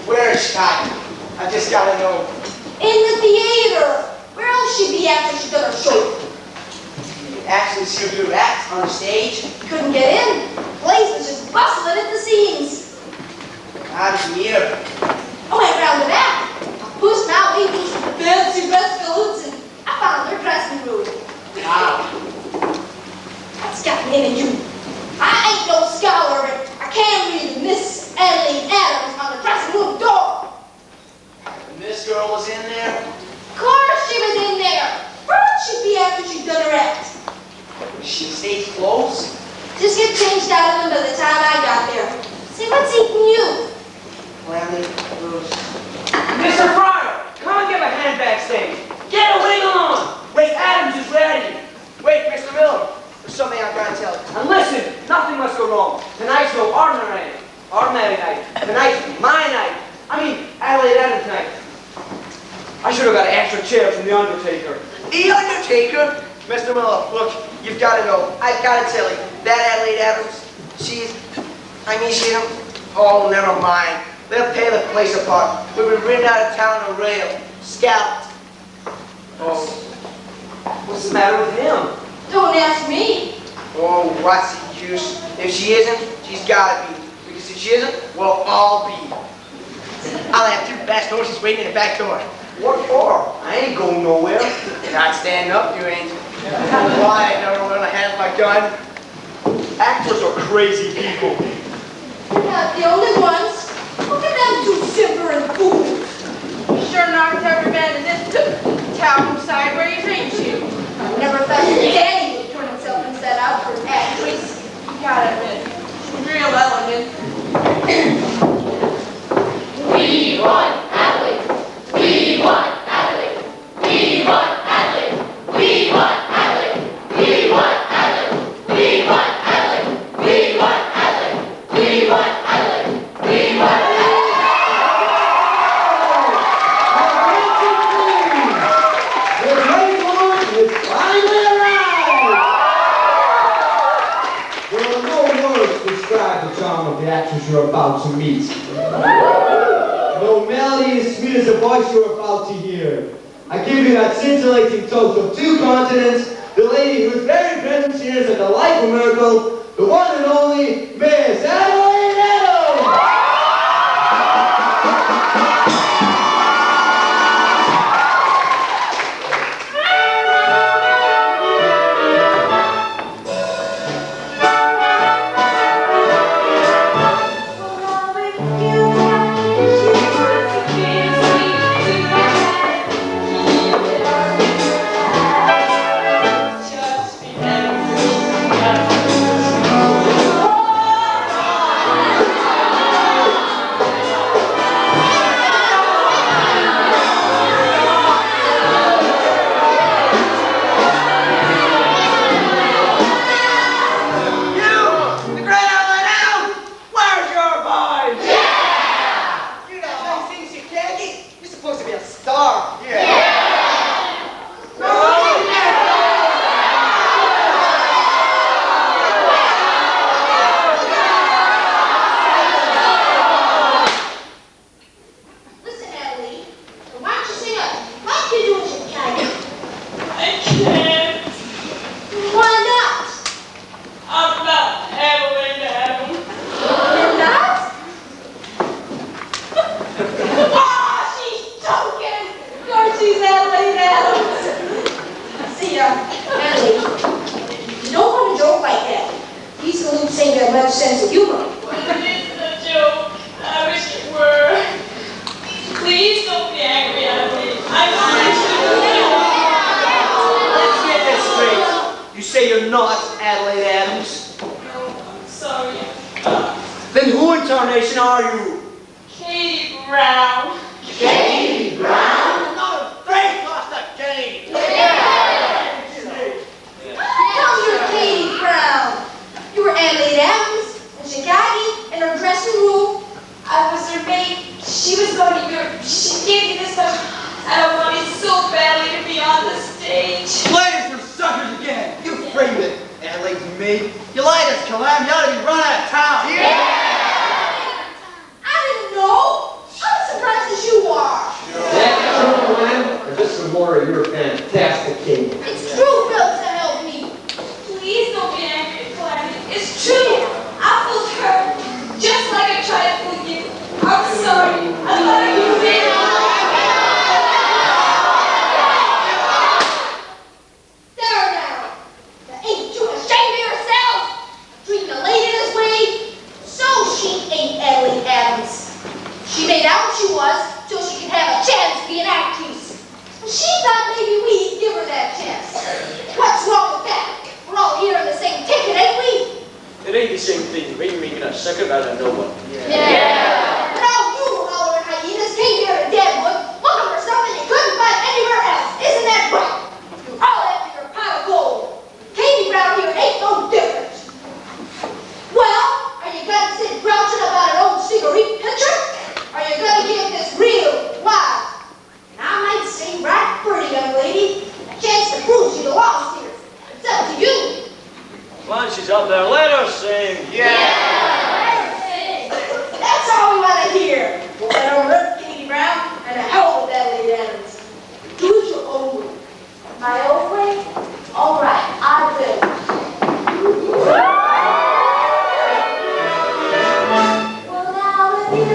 Where is she hiding? I just gotta know. In the theater. Where else she'd be after she done her show? Actually, she'll do acts on the stage. Couldn't get in. The place was just bustling at the seams. How'd you hear? I went round the back. I pushed out ladies, fancy dress gallants, and I found their dressing room. Wow. What's got me into you? I ain't no scholar, but I can read Miss Adelaide Adams on the dressing room door. And this girl was in there? Of course she was in there. Where would she be after she'd done her act? Was she stage clothes? Just get changed out of them by the time I got there. Say, what's eating you? Calamity, Mr. Fryer, come and give a hand backstage. Get a wiggle on. Wait, Adams is ready. Wait, Mr. Miller. There's something I've got to tell you. And listen, nothing must go wrong. Tonight's no ordinary night. Tonight's my night. I mean, Adelaide Adams night. I should have got an extra chair from the Undertaker. The Undertaker? Mr. Miller, look, you've got to know. I've got to tell you. That Adelaide Adams, she's... Oh, never mind. They'll tear the place apart. We've been ridden out of town on a rail. Scalped. Oh, what's the matter with him? Don't ask me. Oh, what's the use? If she isn't, she's got to be. Because if she isn't, we'll all be. I'll have two fast horses waiting in the back door. What for? I ain't going nowhere. Not standing up, you ain't. Why? I never learned to handle my gun. Actors are crazy people. We're not the only ones. Look at them two simpering fools. Sure knocked every man in this town sideways, ain't you? I never thought Danny would turn himself inside out for an actress. Gotta admit, she's real elegant. We want Adelaide. We want Adelaide. We want Adelaide. We want Adelaide. We want Adelaide. We want Adelaide. We want Adelaide. We want Adelaide. We want Adelaide. The great one is finally arrived! There are no words to describe the charm of the actress you're about to meet. No melody as sweet as the voice you're about to hear. I give you that scintillating toast of two continents, the lady whose very presence here is a delightful miracle, the one and only Miss Adelaide Adams! You lied us, Calam. You ought to be run out of town. Yeah! the same thing. When you make it a second out of no one. Yeah. And all you hollering hyenas came here to Deadwood looking for something you couldn't find anywhere else. Isn't that right? You all after your pot of gold. Katie Brown here ain't no different. Well, are you gonna sit grouching about an old cigarette pitcher? Are you gonna give this real, wise, and I might say right pretty young lady, a chance to prove she belongs here? It's up to you. While she's up there, let her sing. That's all we want to hear. We'll let her rip Katie Brown and the hell with that lady Adams. Do it your own way. My own way? All right, I will. Well, now if you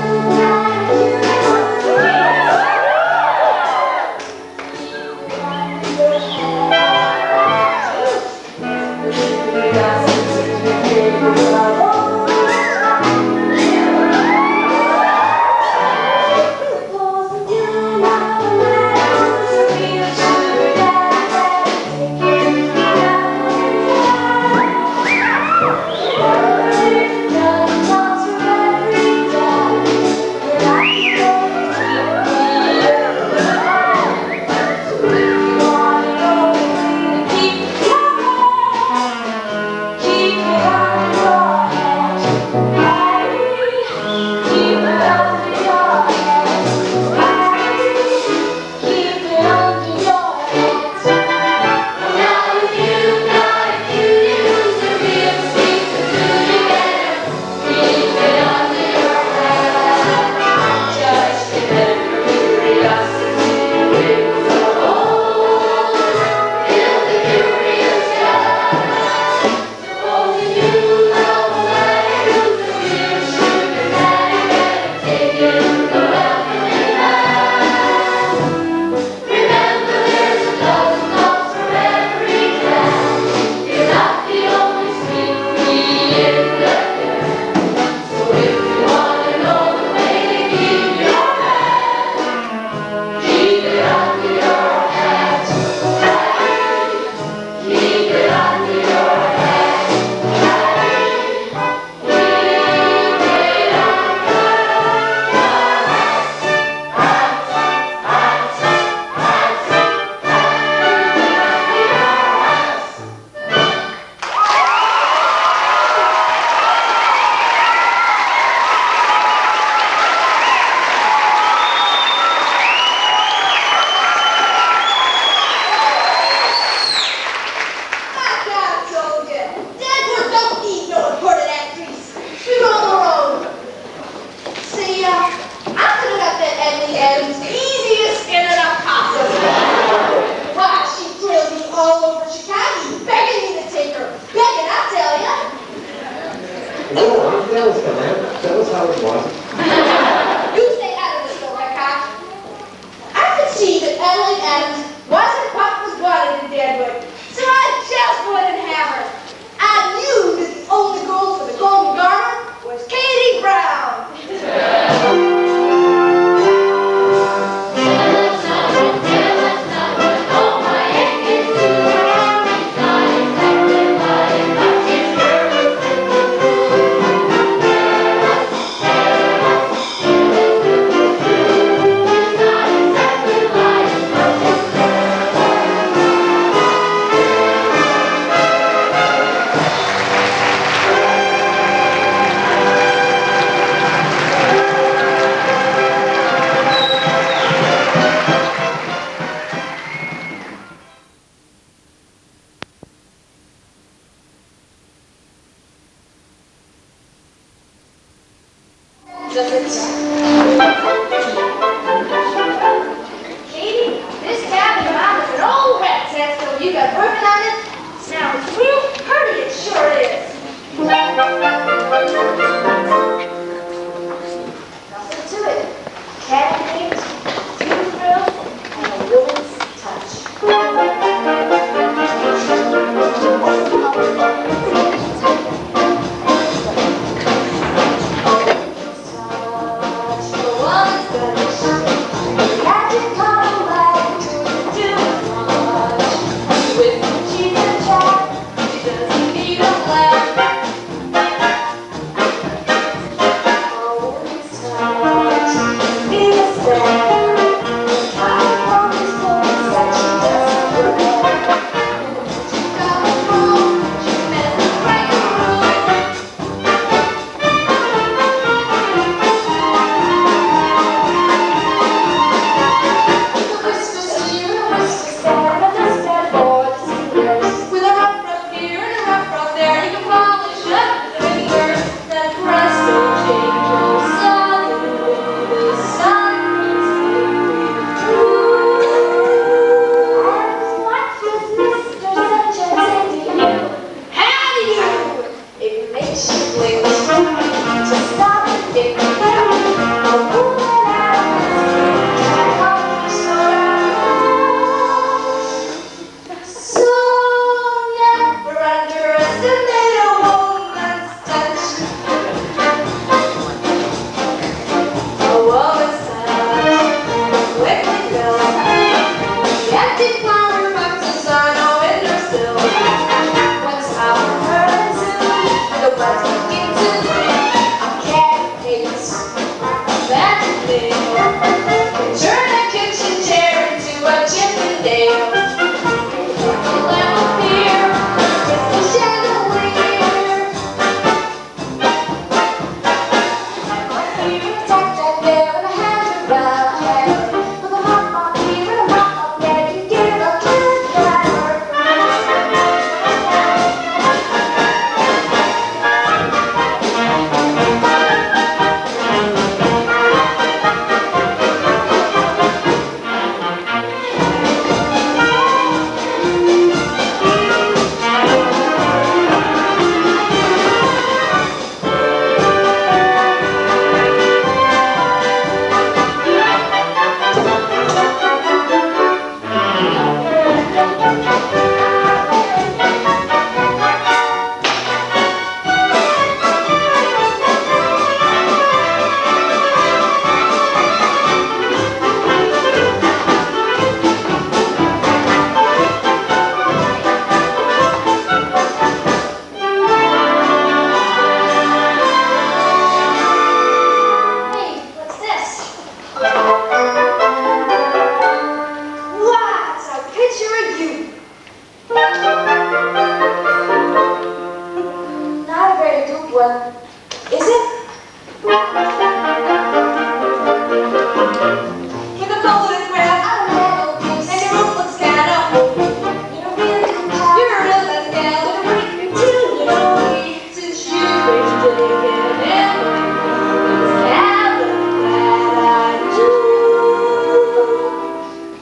Katie, this cabin of mine is an old rat's nest, so you got bourbon on it. Smells real pretty, it sure is. Nothing to it. Cabin names, beauty grill, and a woman's touch. Touch one. Is it? With a golden crown, I don't have no kiss, and your roof looks kind of old. You're a real nice gal with a pretty tune, you know me. Since you've been taken and it's kind of glad I do.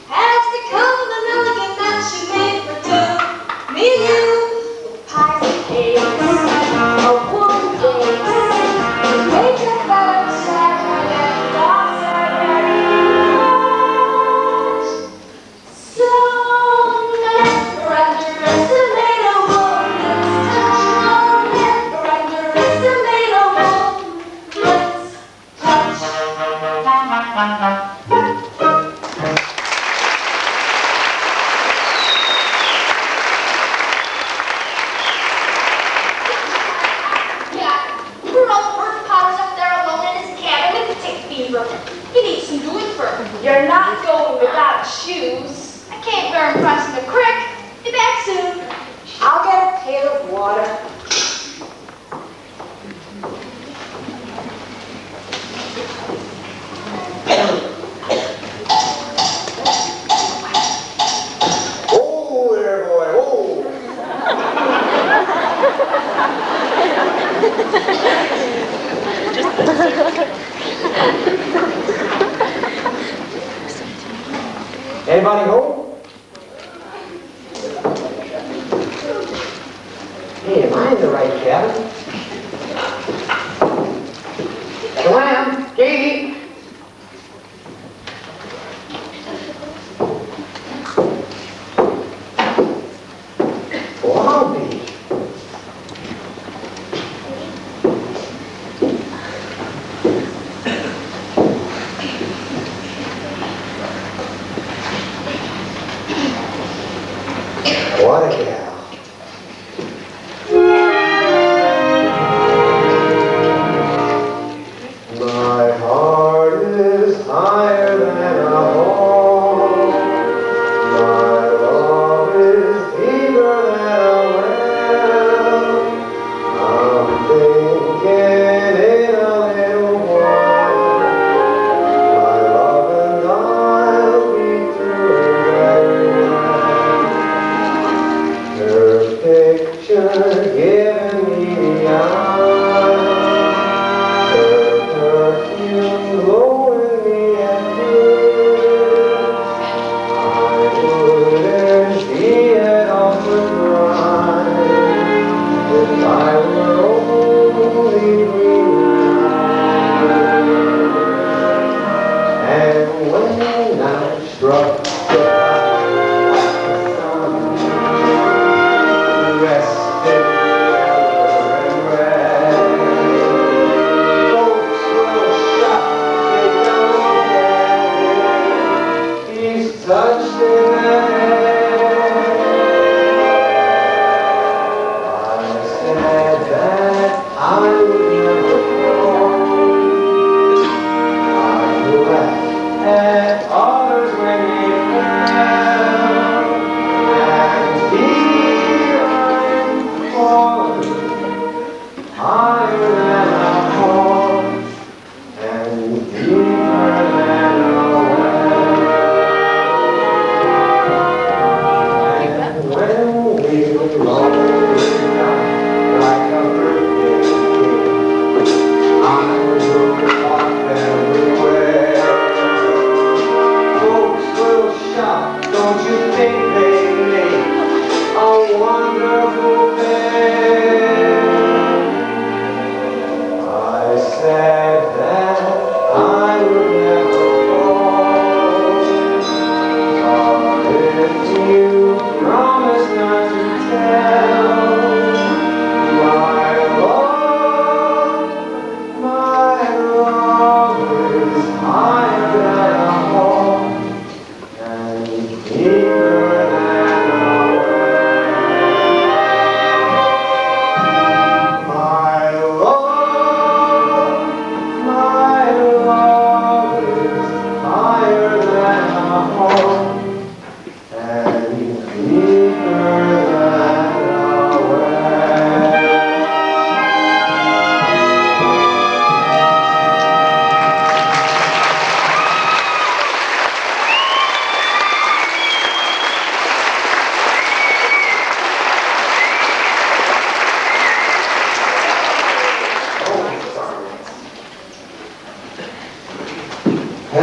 Has become an elegant match you made for two. Me and you, pies and cakes, a warm base. Make a fireside where the dogs are very much. So never underestimate a woman's touch. No, never underestimate a woman's touch. Yeah, poor old Bert Potter's up there alone in his cabin with tick fever. He needs some doing for. You're not going without shoes. I can't wear him crossing the creek. Be back soon. I'll get a pail of water. Oh, there, boy, oh. Anybody home? Hey, am I in the right cabin? Joanne, Katie. Long Beach. What a gal. My heart is higher than a home. My love is deeper than a well. I'm thinking in a little while, my love and I'll be doing very well. Her picture giving me the eye, her perfume blowing me at noon. I wouldn't be at all surprised if I were only dreaming. And when I struck the sun, dressed in yellow and red, folks will shout, they don't get it. He's touched in the head. I said that I would never fall. I laughed at others when they fell, and here I'm falling higher than a horse and deeper than a well. And when we rolled down like a birthday cake, I was off everywhere. Folks will shout, don't you think they make a wonderful pair?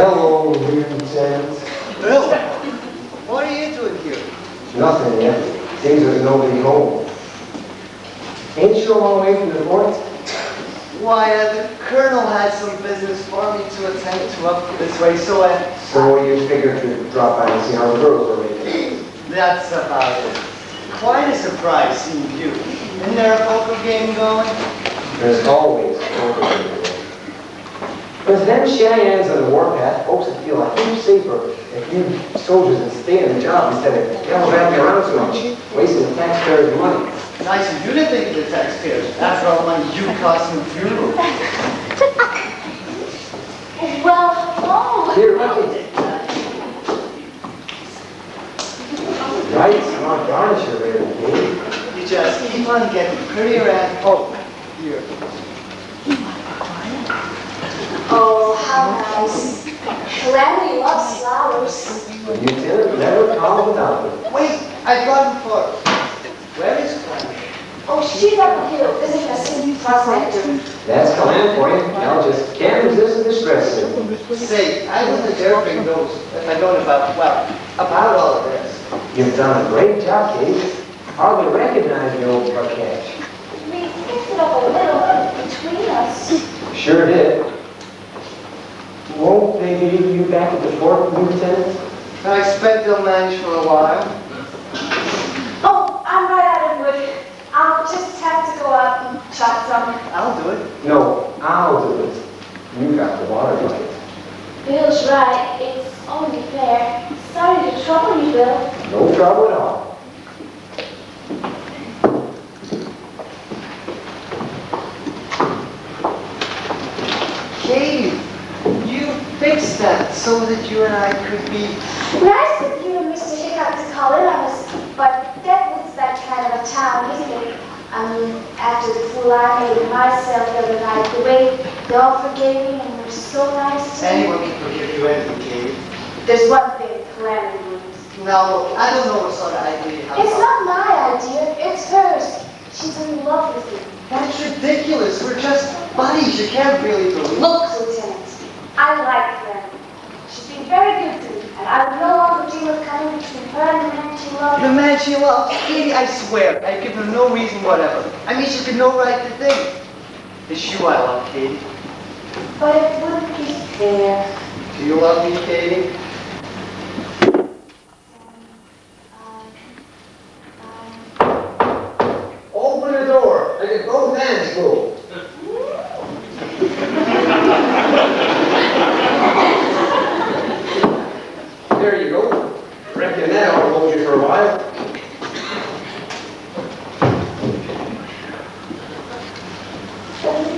Hello, Lieutenant. Bill, what are you doing here? Nothing yet. Seems there's nobody home. Ain't you a long way from the fort? Why, the Colonel had some business for me to attend to up this way, so So you figured to drop by and see how the girls are making. that's about it. Quite a surprise seeing you. Isn't there a poker game going? There's always a poker game. With them Cheyennes on the warpath, folks would feel a heap safer if you soldiers would stay in the job instead of gallivanting around so much, wasting the taxpayers' money. Nice of you to think of the taxpayers. After all the money you cost in funeral. Well, hello. Here, right. Right, smart garnish you're ready to do. You just keep on getting prettier and... Oh, here. Oh, how nice. Calamity loves flowers. The Lieutenant never called without them. Wait, I brought him for... Where is Calamity? Oh, she's up the hill visiting a sick prospector. That's Calamity for you. Y'all just can't resist the distress signal. Say, I wouldn't dare bring those if I don't about all of this. You've done a great job, Kate. Hardly recognize the old catch. We picked it up a little between us. Sure did. Won't they leave you back at the fort, Lieutenant? I expect they'll manage for a while. Oh, I'm right out of wood. I'll just have to go out and chop some. I'll do it. No, I'll do it. You got the water right. Bill's right. It's only fair. Sorry to trouble you, Bill. No trouble at all. Katie, you fixed that so that you and I could be... Nice of you and Mr. Hickok to call in on us, but Deadwood's that kind of a town, isn't it? After the fool I made of myself the other night, the way they all forgave me and were so nice to me. Anyone can forgive you anything, Katie. There's one thing, Calamity wouldn't. Now, I don't know what sort of idea you have. It's not my idea, it's hers. She's in love with you. That's ridiculous. We're just buddies. You can't really believe. Look, Lieutenant, I like Calamity. She's been very good to me, and I would no longer dream of coming between her and the man she loved. The man she loves, Katie, I swear, I've given her no reason whatever. I mean, she's got no right to think. It's you I love, Katie. But it wouldn't be fair. Do you love me, Katie? Open the door. I get both hands full. There you go. Reckon that ought to hold you for a while.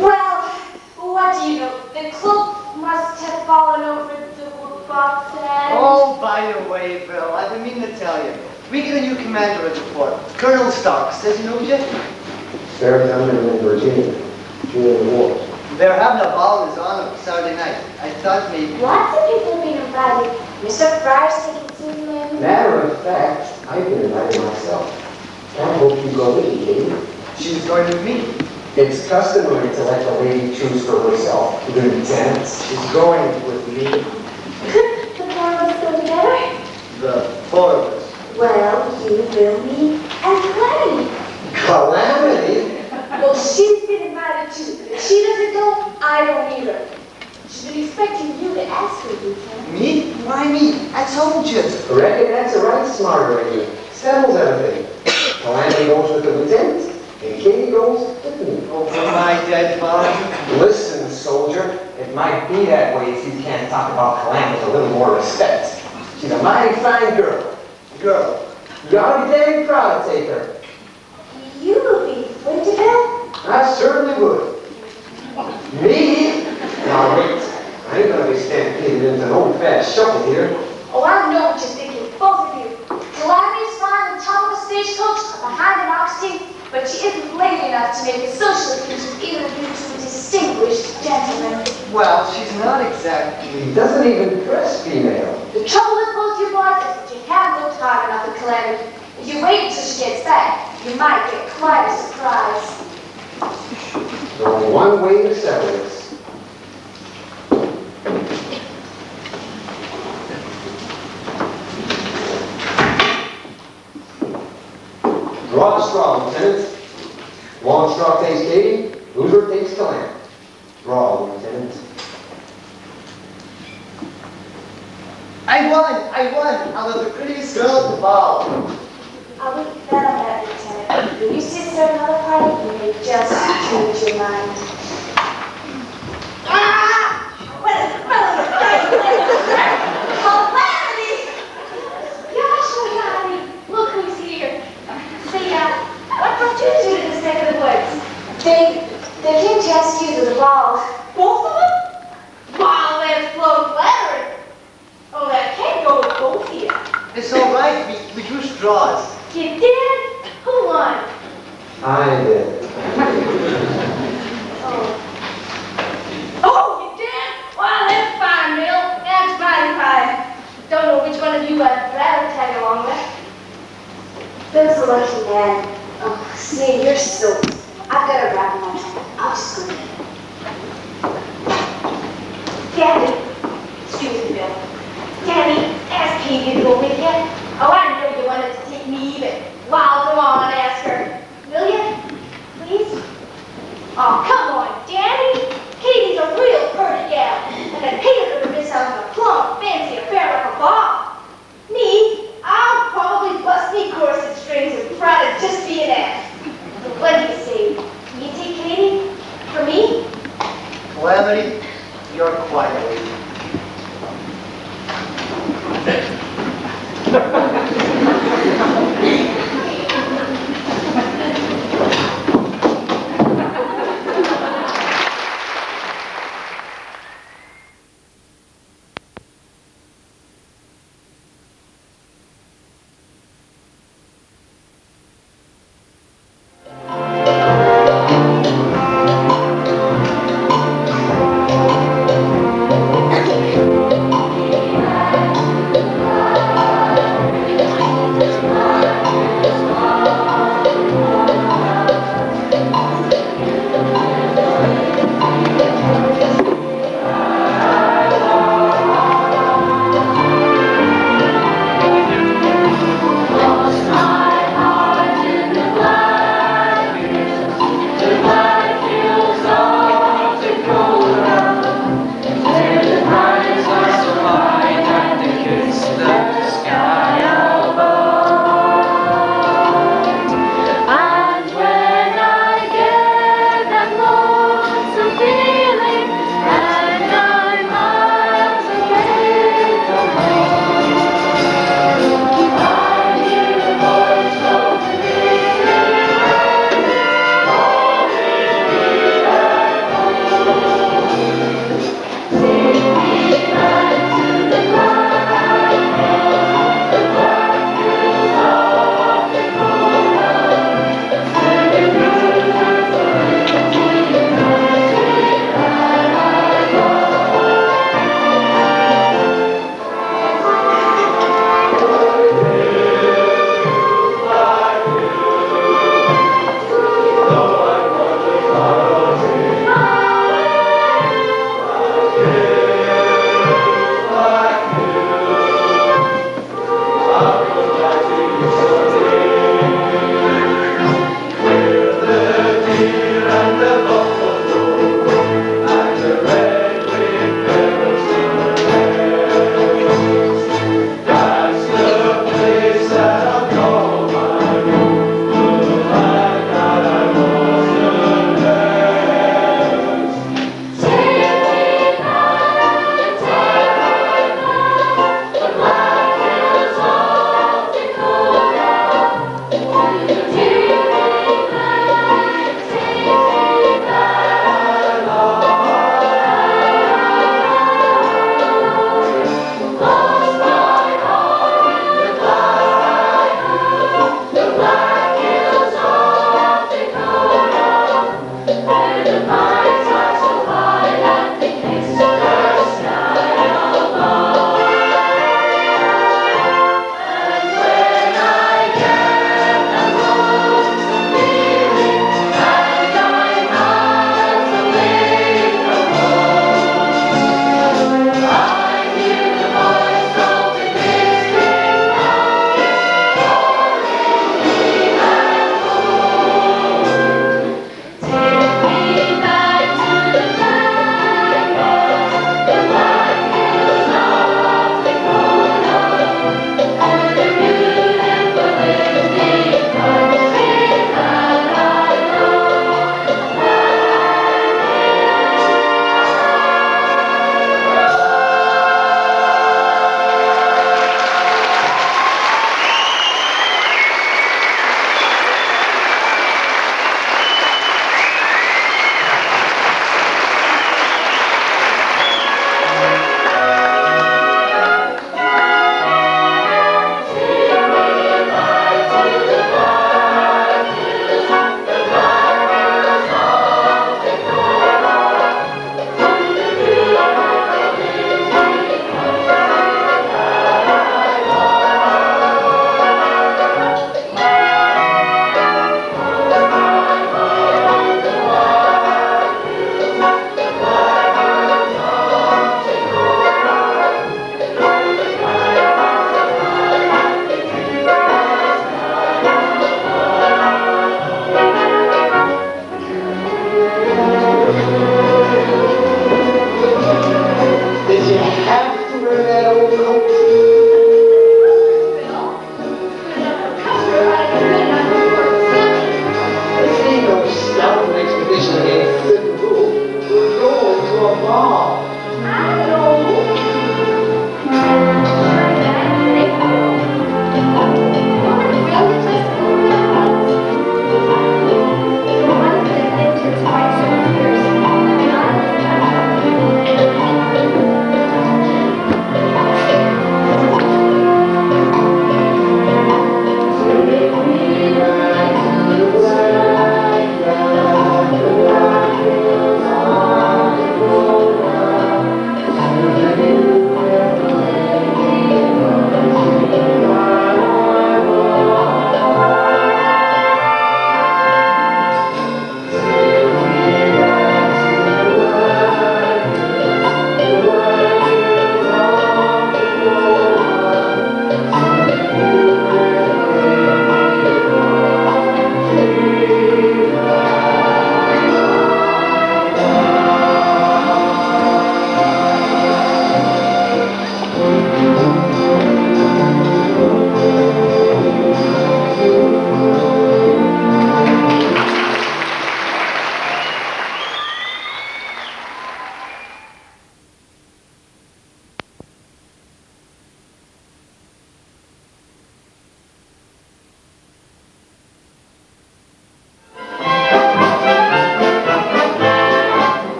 Well, what do you know? The cloak must have fallen over the woodbox and... Oh, by the way, Bill, I've been meaning to tell you. We get a new commander at the fort. Colonel Starks. Does he know yet? Sarah Dunham in Virginia. During the war. They're having a ball in his honor Saturday night. I thought maybe... Lots of people have been invited. Mr. Fryer's taking to him. Matter of fact, I've been invited myself. I hope you go with me, Katie. She's going with me. It's customary to let the lady choose for herself, Lieutenant. She's going with me. The four of us go together? The four of us. Well, you, Bill, me, and Calamity. Calamity? Well, she's been invited too. If she doesn't go, I don't either. She's been expecting you to ask her, Lieutenant. Me? Why me? I told you. I reckon that's a right smarter in you. Settles everything. Calamity goes with the lieutenant, and Katie goes with me. Over my dead body. Listen, soldier, it might be that way if you can't talk about Calamity with a little more respect. She's a mighty fine girl. Girl. You ought to be very proud to take her. You will be, wouldn't you, Bill? I certainly would. Me? Now wait, I ain't gonna be stampeded into an old fat shuffle here. Oh, I know what you're thinking, both of you. Calamity's fine on top of a stagecoach or behind an ox team, but she isn't lady enough to make a social occasion either of you two distinguished gentlemen. Well, she's not exactly... He doesn't even dress female. The trouble with both you boys is that you haven't looked hard enough at Calamity. If you wait until she gets back, you might get quite a surprise. There's only one way to settle this. thanks, Katie. Loser thanks, Calamity. Draw, Lieutenant. I won! I was the prettiest girl at the ball. I'll be bet on that, Lieutenant. When you see this at another party, you may just change your mind. Ah! Calamity! Gosh, Calamity, look who's here. Say, what brought you two to this neck of the woods? They came to ask you to the ball. Both of them? Wow, that's flow flattering. Oh, that can't go with both of you. It's all right. We drew straws. You did? Who won? I did. Oh, you did? Well, that's fine, Bill. That's mighty fine. Don't know which one of you I'd rather tag along with. Bill's a lucky man. Oh, see, you're so... I've got to wrap my time. I'll just go get it. Daddy. Excuse me, Bill. Daddy, ask Katie to go with you. Oh, I know you wanted to take me even. Well, come on, ask her. Will you? Please? Oh, come on, Daddy. Katie's a real pretty gal, and I'd hate her to miss out on a plump, fancy affair like a ball. Me? I'll probably bust me corset strings and proud of just being asked. So what do you say? Can you take Katie? For me? Calamity, you're quite a lady.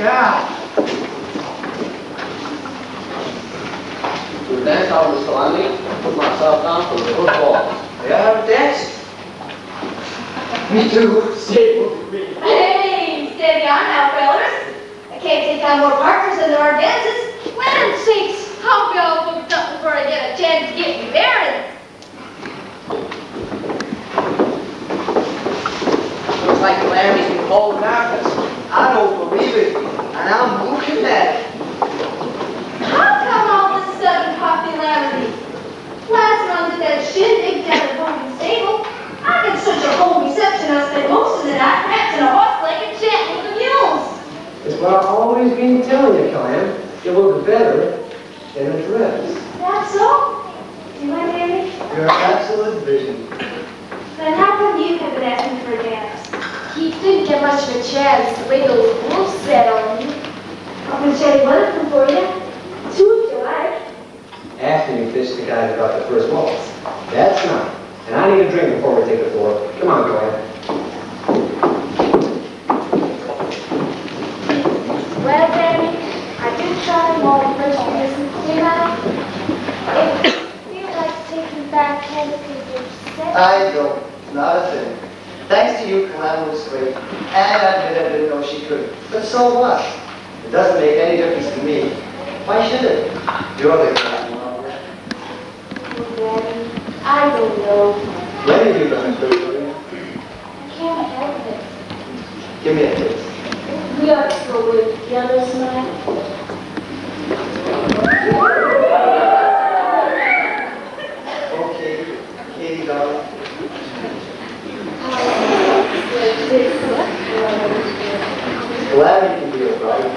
God. To dance out with Calamity, put myself down for the football. Yeah, dance. Me too. Stay with me. Hey, steady on now, fellas. I can't take on more partners than there are dances. Land sakes, I'll be all booked up before I get a chance to get me married. Looks like Larry's been holding darkness. I don't believe it, and I'm looking at it. How come all this sudden popularity? Last month at that shindig down at Hogan Stable, I had such a home reception I spent most of the night wrapped in a horse blanket chatting with the mules. It's what I've always been telling you, Clam. You look better in a dress. That's so? Do I, Mary? You're absolute vision. Then how come you haven't asked me for a dance? He didn't get much of a chance the way those wolves set on you. I'm going to tell you one of them for you. Two if you like. After you fish the guy that got the first waltz. That's not. And I need a drink before we take the floor. Come on, Clam. Well, Danny, I do try more than first you listen to now. If you feel like taking back Tennessee, I don't. Not a thing. Thanks to you, Calam was great. And I admit I didn't know she could. But so what? It doesn't make any difference to me. Why should it? You're the kind one. Daddy, I don't know. When are you going to do it? I can't help it. Give me a taste. We ought to go with the others now. Okay, Katie, darling. Glad you can be a bride.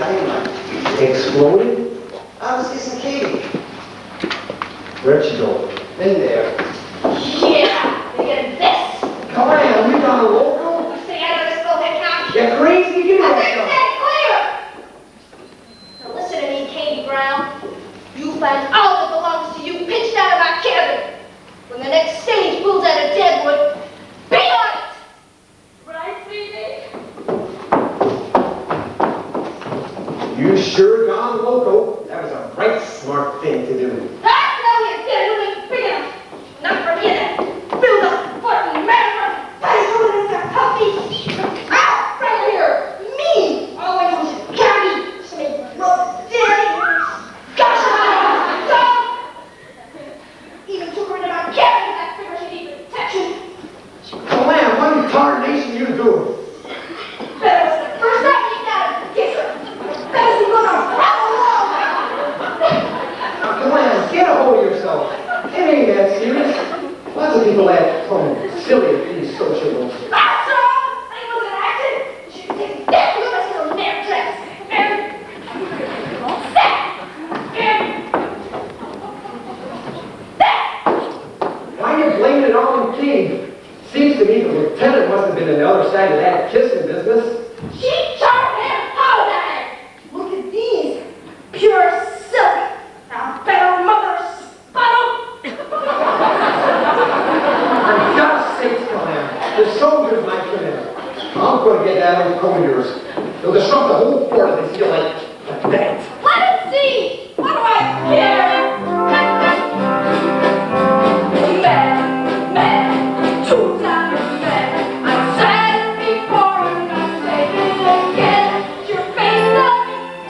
dynamite. Exploded? I was kissing Katie. Where'd she go? In there. Yeah, look at this. Come on, we gone local? You say I never spoke that couch? You're crazy, give me I that think stuff. that's clear. Now listen to me, Katie Brown. You find all that belongs to you pitched out of my cabin. When the next stage pulls out of Deadwood, be on it! Right, Phoebe? You sure gone loco. That was a right smart thing to do. I know you did it when big enough. Not for me to build a fucking man by doing this a puppy. Ow! Right here! Me! Always was county. Somebody broke daddy. Gosh, I dog! Even took her into my cabin. I figured she needed protection. Come on, what in tarnation you doing? That was the first time you got a kisser. That was gonna Now, come on, get a hold of yourself. It ain't that serious. Lots of people act silly at these social ones. That's all! It was an accident. You should take that with us little damn dress. Why are you blaming it all on King? Seems to me the lieutenant must have been on the other side of that kissing business. She taught him how to. Look at these. Pure silk. Now better mother sputtle. For God's sakes, Calamity, the soldiers might come in. I'm going to get that old coat of yours. They'll disrupt the whole fort if they feel like that. Let him see. What do I care? Man, two times man. I said it before and I say it again. Your face up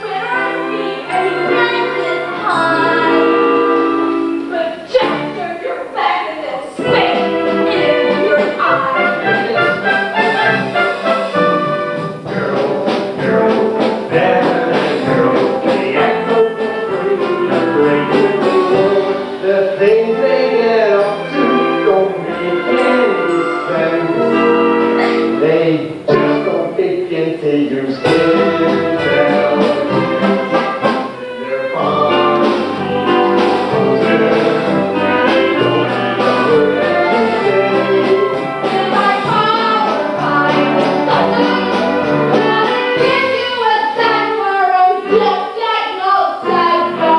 where me and you raised it high. But just turn your back and they'll spit in your eye. The things they get up to don't make any sense. They just don't begin to use it. They're fun. In my power, I give you a time for a look at no time for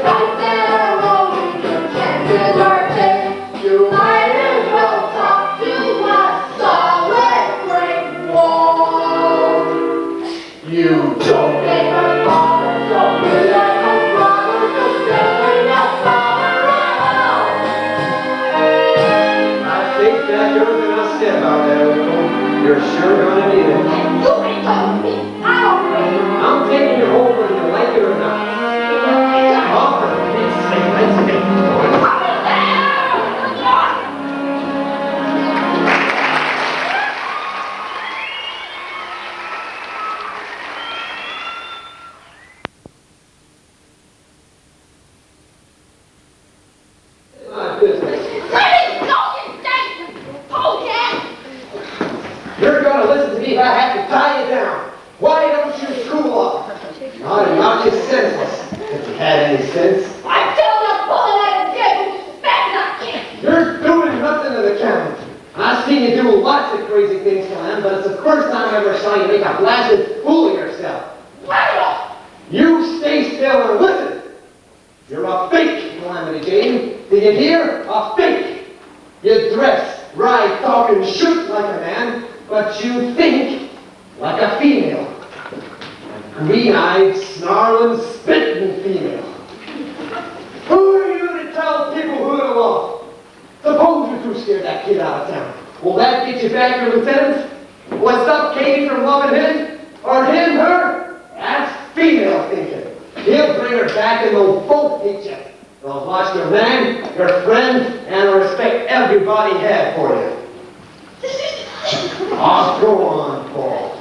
right there alone, your chances are taken. You might as well talk to a solid brick wall. You Don't get her father, don't be like a brother, just stay up around. I think that everything I said about that, Rico, you're sure gonna need it. You ain't talking to me. I don't know. I'm taking you home whether you like it or not. Oh, for Pete's sake, let's get going. My business. You're gonna listen to me if I have to tie you down. Why don't you cool off? I'd knock you senseless if you had any sense. I'm telling you, pulling out of the dead as fast as I can. You're doing nothing to the county. I've seen you do lots of crazy things, Clam, but it's the first time I ever saw you make a blasted fool of yourself. You stay still and listen. You're a fake, Calamity Jane. Did you hear? A fake. You dress, ride, talk, and shoot like a man, but you think like a female. A green-eyed, snarling, spitting female. Who are you to tell people who to love? Suppose you two scared that kid out of town. Will that get you back your lieutenant? Will it stop Katie from loving him? Or him her? That's female thinking. He'll bring her back and they'll both hate you. They'll watch your man, your friend, and the respect everybody had for you. Oh, go on, Paul.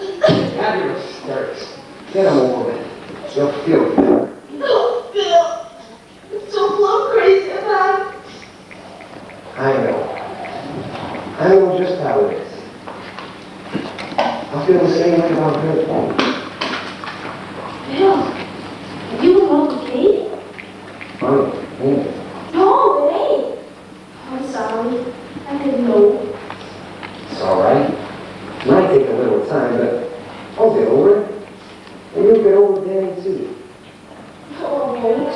Have your hysterics. Get them over with. You'll feel better. No, Bill. I'm so blow crazy about it. I know. I know just how it is. feel the same way about her. Bill, are you in love with Kate? Oh, yeah. No, it ain't. I'm sorry. I didn't know. It's all right. It might take a little time, but I'll get over it. And you'll get over Danny, too. No, I won't.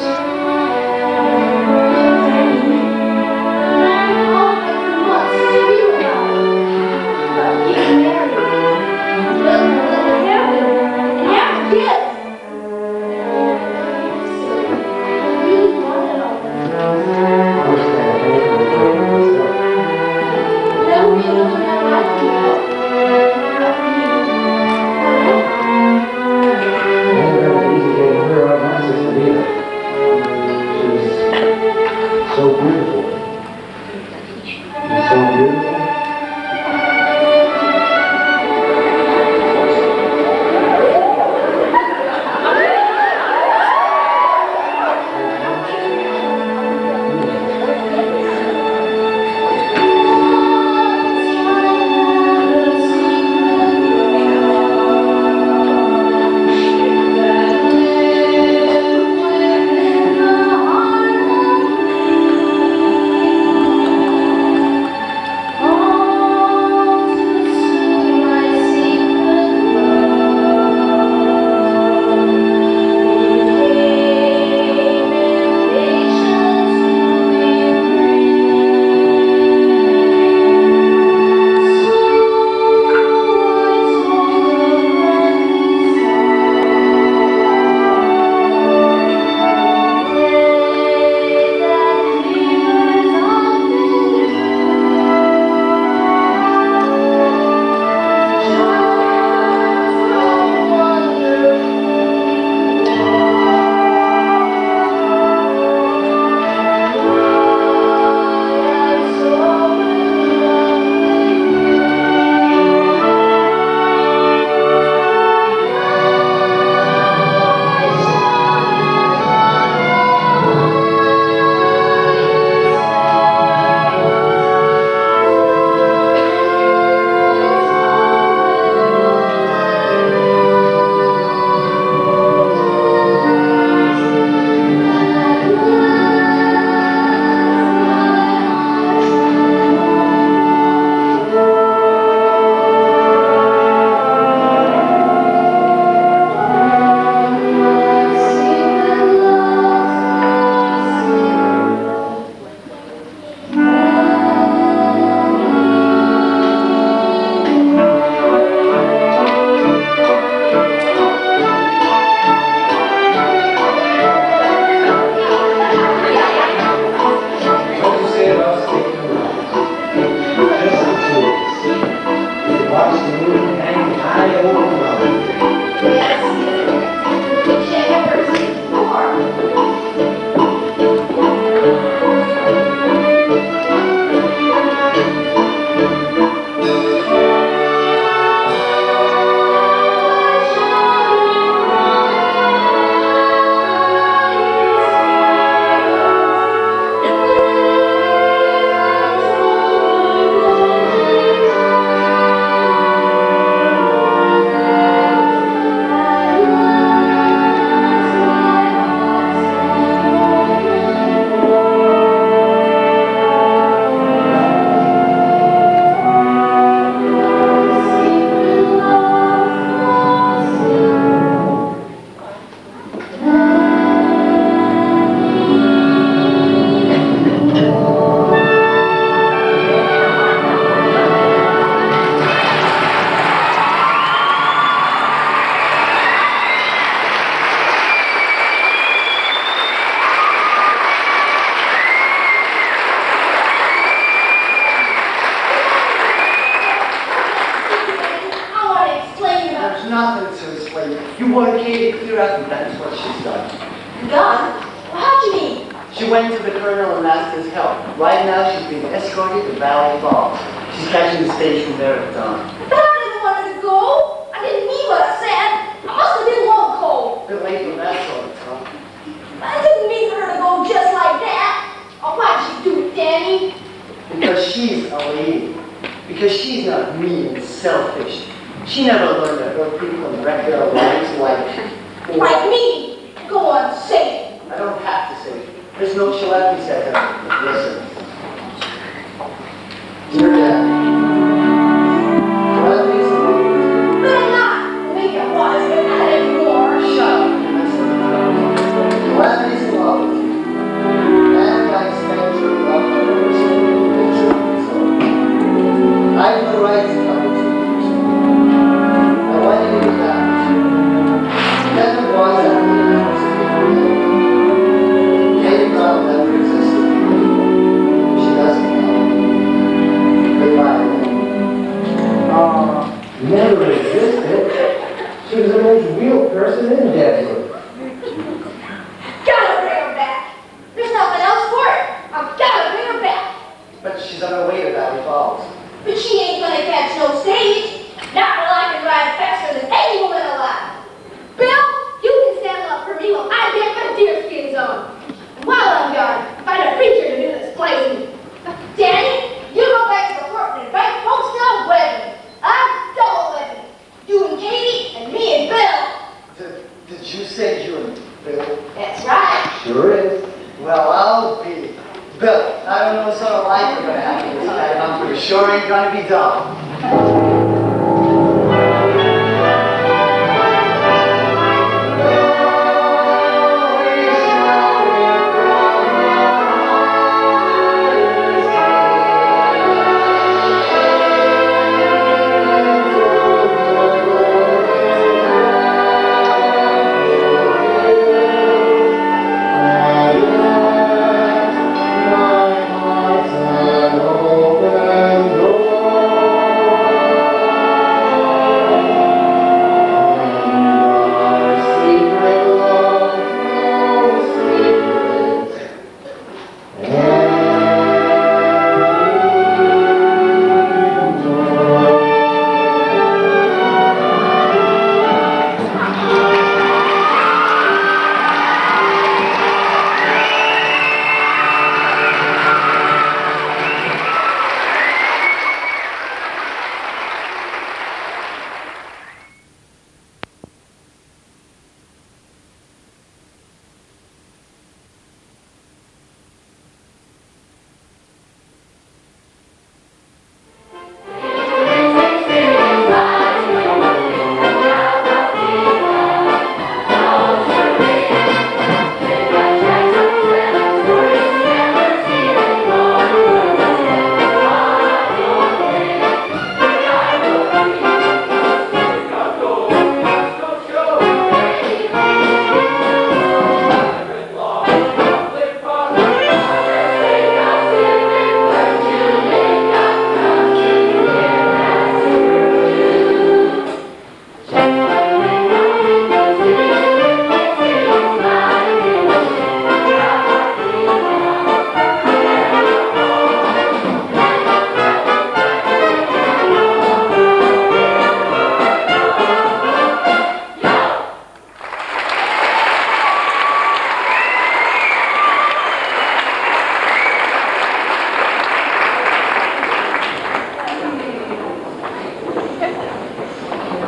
So beautiful. So beautiful. You want Katie to clear out, and that's what she's done. Done? How'd you mean? She went to the colonel and asked his help. Right now, she's being escorted to Valley Falls. She's catching the stage from there at dawn. But I didn't want her to go. I didn't mean what I said. I must have been loco. Bit late for that sort of talk. I didn't mean her to go just like that. Oh, why'd you do it, Danny? Because she's a lady. Because she's not mean and selfish. She never learned to hurt people and wreck their lives Like me! Go on, say it. I don't have to say it. There's no Calamity said that. Listen. Dear Dad, Calamity's in love with you. But I'm not. Maybe I was, but not anymore. Shut up. You're messing with me. Calamity's in love with you. And I expect your love to her so I have no right to come to you. I want you to be happy. Then it was after the university. Kate Brown never existed. She doesn't know. Goodbye. Never existed. She was the most real person in Deadwood. Gotta bring her back. There's nothing else for it. I've gotta bring her back. But she's on her way to Valley Falls. But she ain't gonna catch no stage. Not while I can ride faster than any woman alive. Bill, you can stand up for me while I get my deerskins on. And while I'm gone, find a preacher to do this play with me. Danny, you go back to the fort and invite folks to a wedding. I'm double wedding. You and Katie and me and Bill. Did you say you and Bill? That's right. Sure is. Well, I'll be. Bill, I don't know what sort of life we're gonna have this time. I'm sure ain't gonna be dull.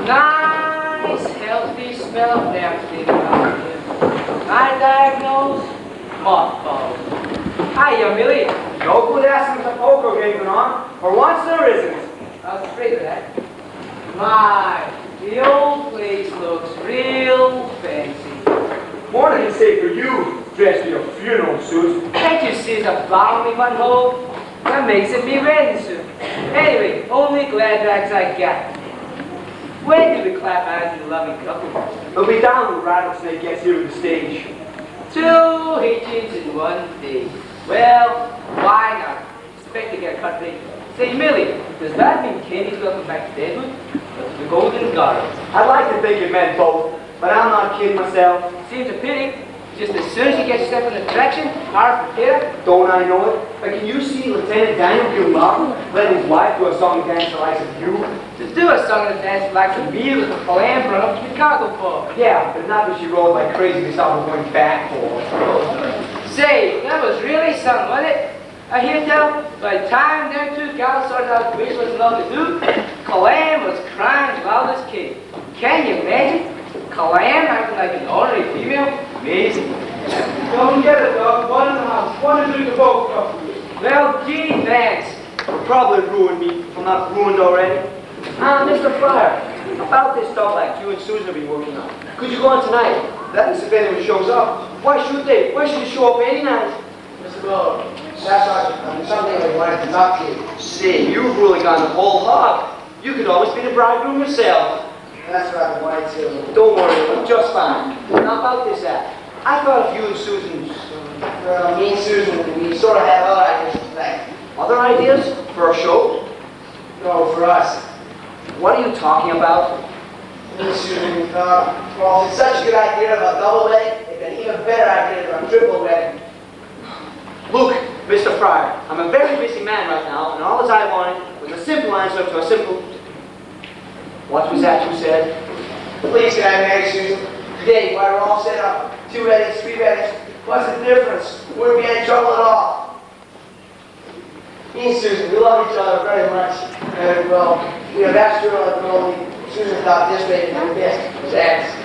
Nice, healthy smell of napkin around here. I diagnose mothballs. Hiya, Millie. No good asking if the poker game going on, or once there isn't. I was afraid of that. My, the old place looks real fancy. More than you say for you, dressed in your funeral suit. Can't you see the balmy one hole? That makes it be ready soon. Anyway, only glad rags I got. When do we clap eyes in the loving couple? They'll be down when Rattlesnake gets here to the stage. 2 hitches in one day. Well, why not? Expect to get a cut rate. Say, Millie, does that mean Katie's welcome back to Deadwood? Or to the Golden Garden? I'd like to think it meant both, but I'm not kidding myself. Seems a pity. Just as soon as you get yourself in attraction, hard for Peter. Don't I know it? But can you see Lieutenant Daniel Gilmartin let his wife do a song and dance the likes of you? To do a song and dance like the me with the philanderer up to Chicago for. Yeah, but not that she rode like crazy to stop her going back for. Say, that was really something, wasn't it? I hear tell, by the time them two gals sorted out which was love to do, Calam was crying loud as king. Can you imagine? Calam acting like an ordinary female? Amazing. Don't get it, dog. One in the house. One to do the both couple. Well, gee, thanks. You'll probably ruin me if I'm not ruined already. Mr. Fryer, about this stuff like you and Susan have been working on. Could you go on tonight? That is if anyone shows up. Why should they? Why should you show up any night? Mr. Miller, that's something I wanted to talk to you. See, you've really gone the whole hog. You could always be the bridegroom yourself. That's what I wanted to. Don't worry, I'm just fine. Now about this act. I thought if you and Susan... Well, me and Susan, we sort of have other ideas tonight. Other ideas? For a show? No, for us. What are you talking about? Me and Susan thought, well, it's such a good idea of a double wedding, it's an even better idea of a triple wedding. Look, Mr. Fryer, I'm a very busy man right now, and all that I wanted was a simple answer to a simple... What was that you said? Please, can I marry Susan? Today, while we're all set up, 2 weddings, 3 weddings, what's the difference? We wouldn't be in trouble at all. Me and Susan, we love each other very much. And, well, you know, that's true, like, only Susan thought this way and best was X.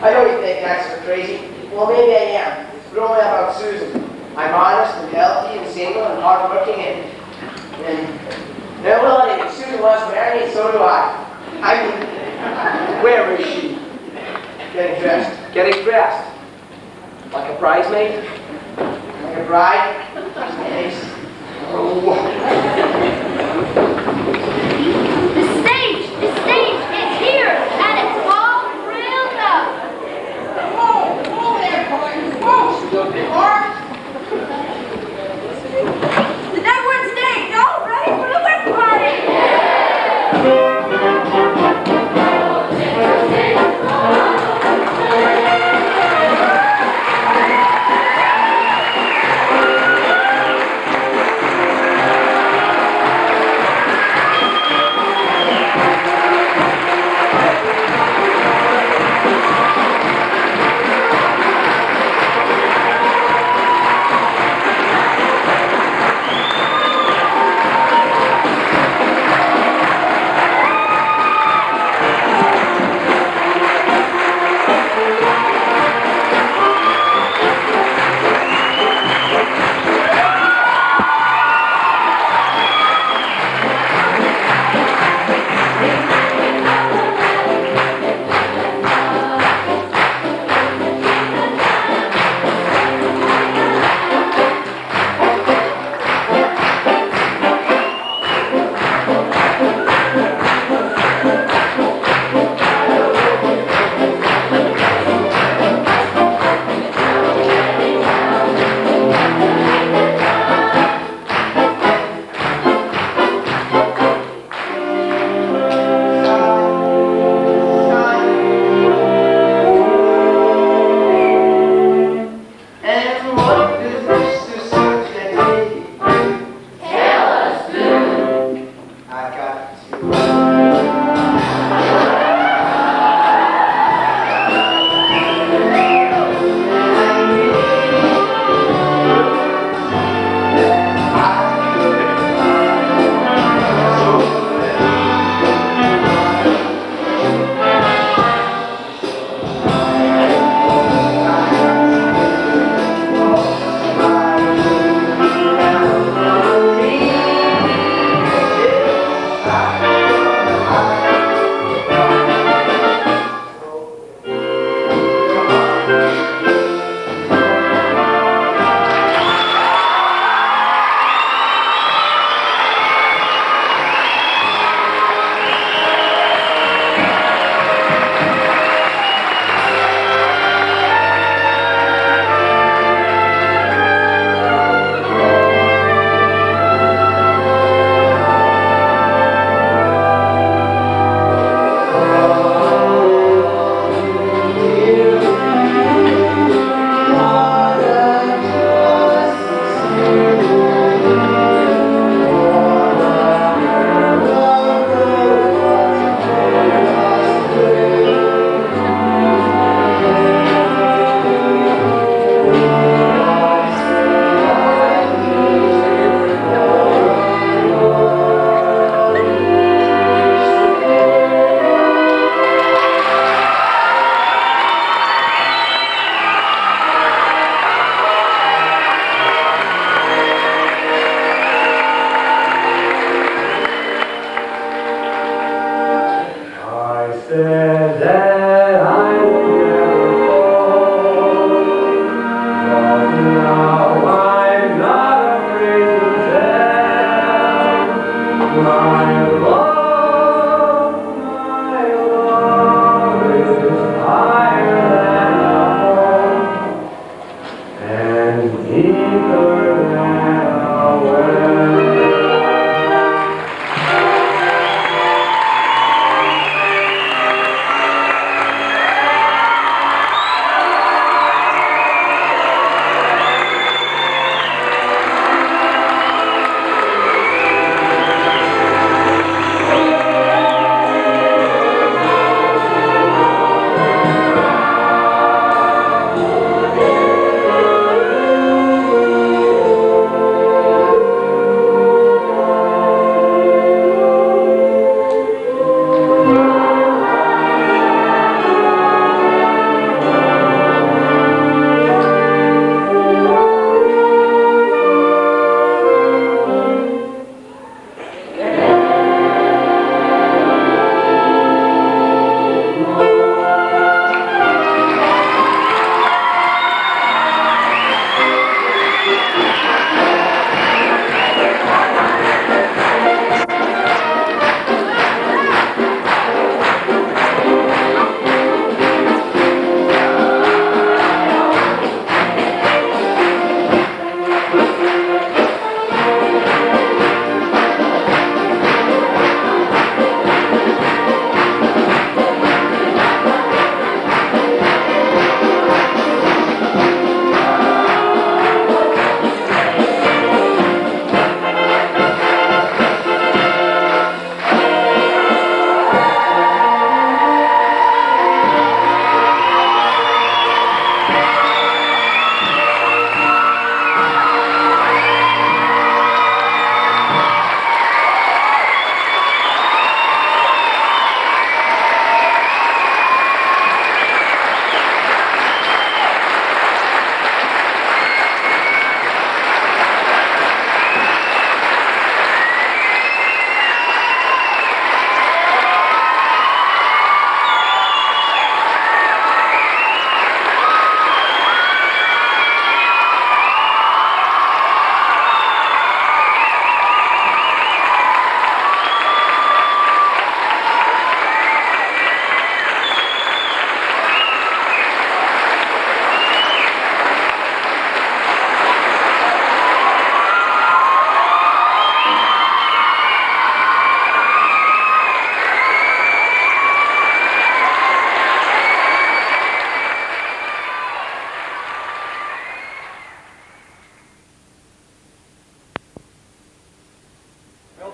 I know you think X is crazy. Well, maybe I am, but only about Susan. I'm honest and healthy and single and hardworking and well, if Susan wants to marry me, so do I. I mean, Where is she? getting dressed. Getting dressed. Like a bridesmaid? Like a bride? Thanks. The stage is here, and it's all reeled up. Whoa there, boys. Whoa. Mark. The number one stage, all ready for the wet party.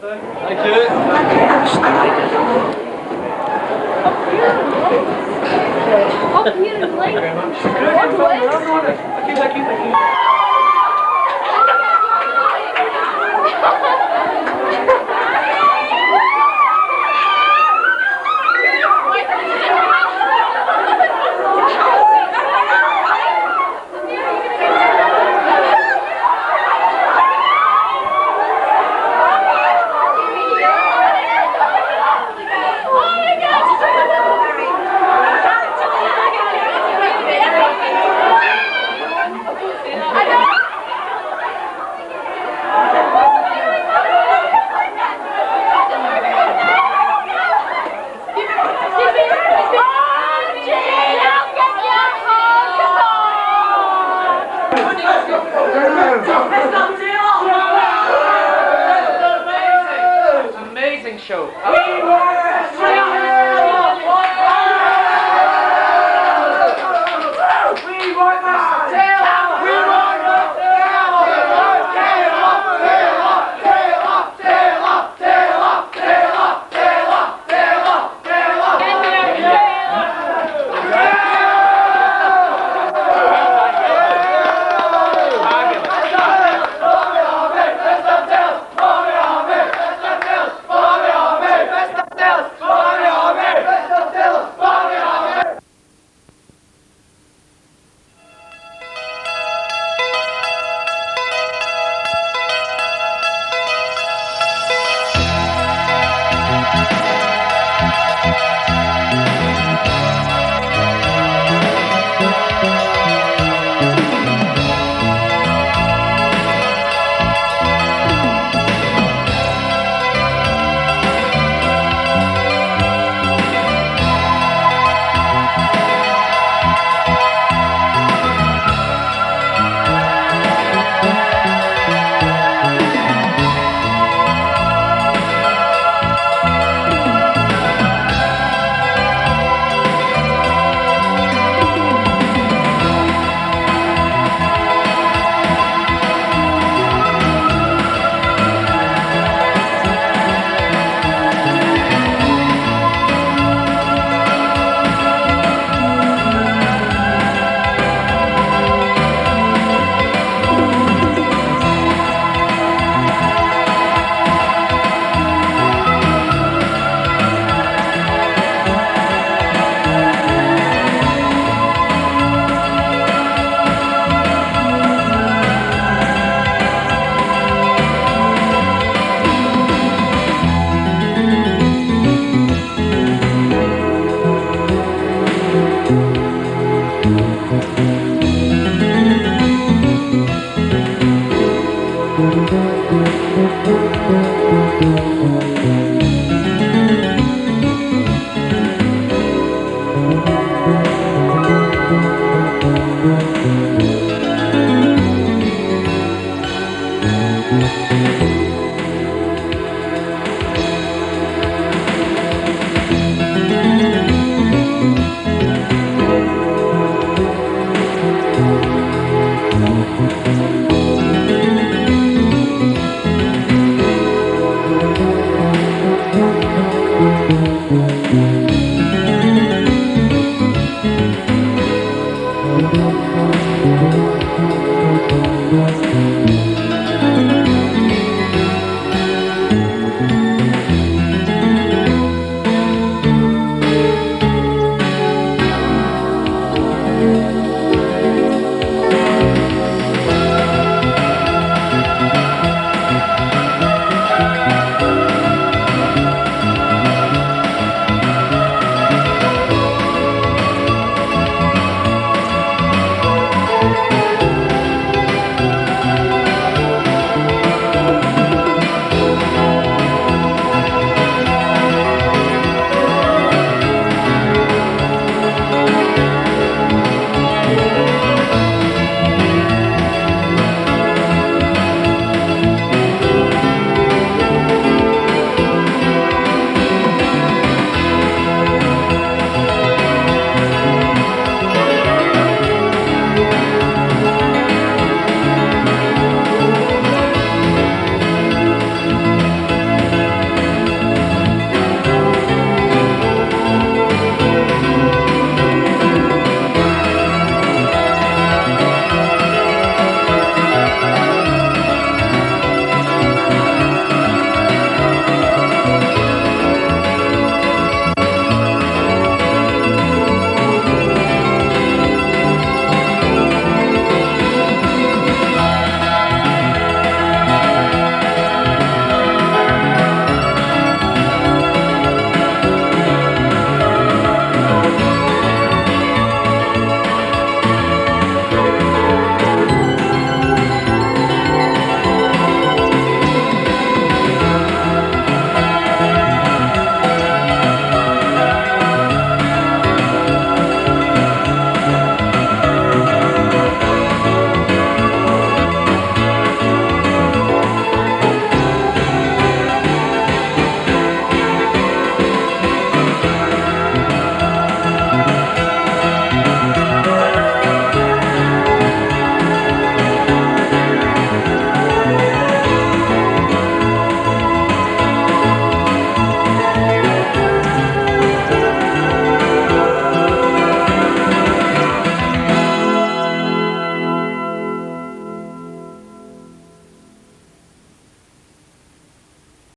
Thank you. Thank you. Amazing show. Thank you.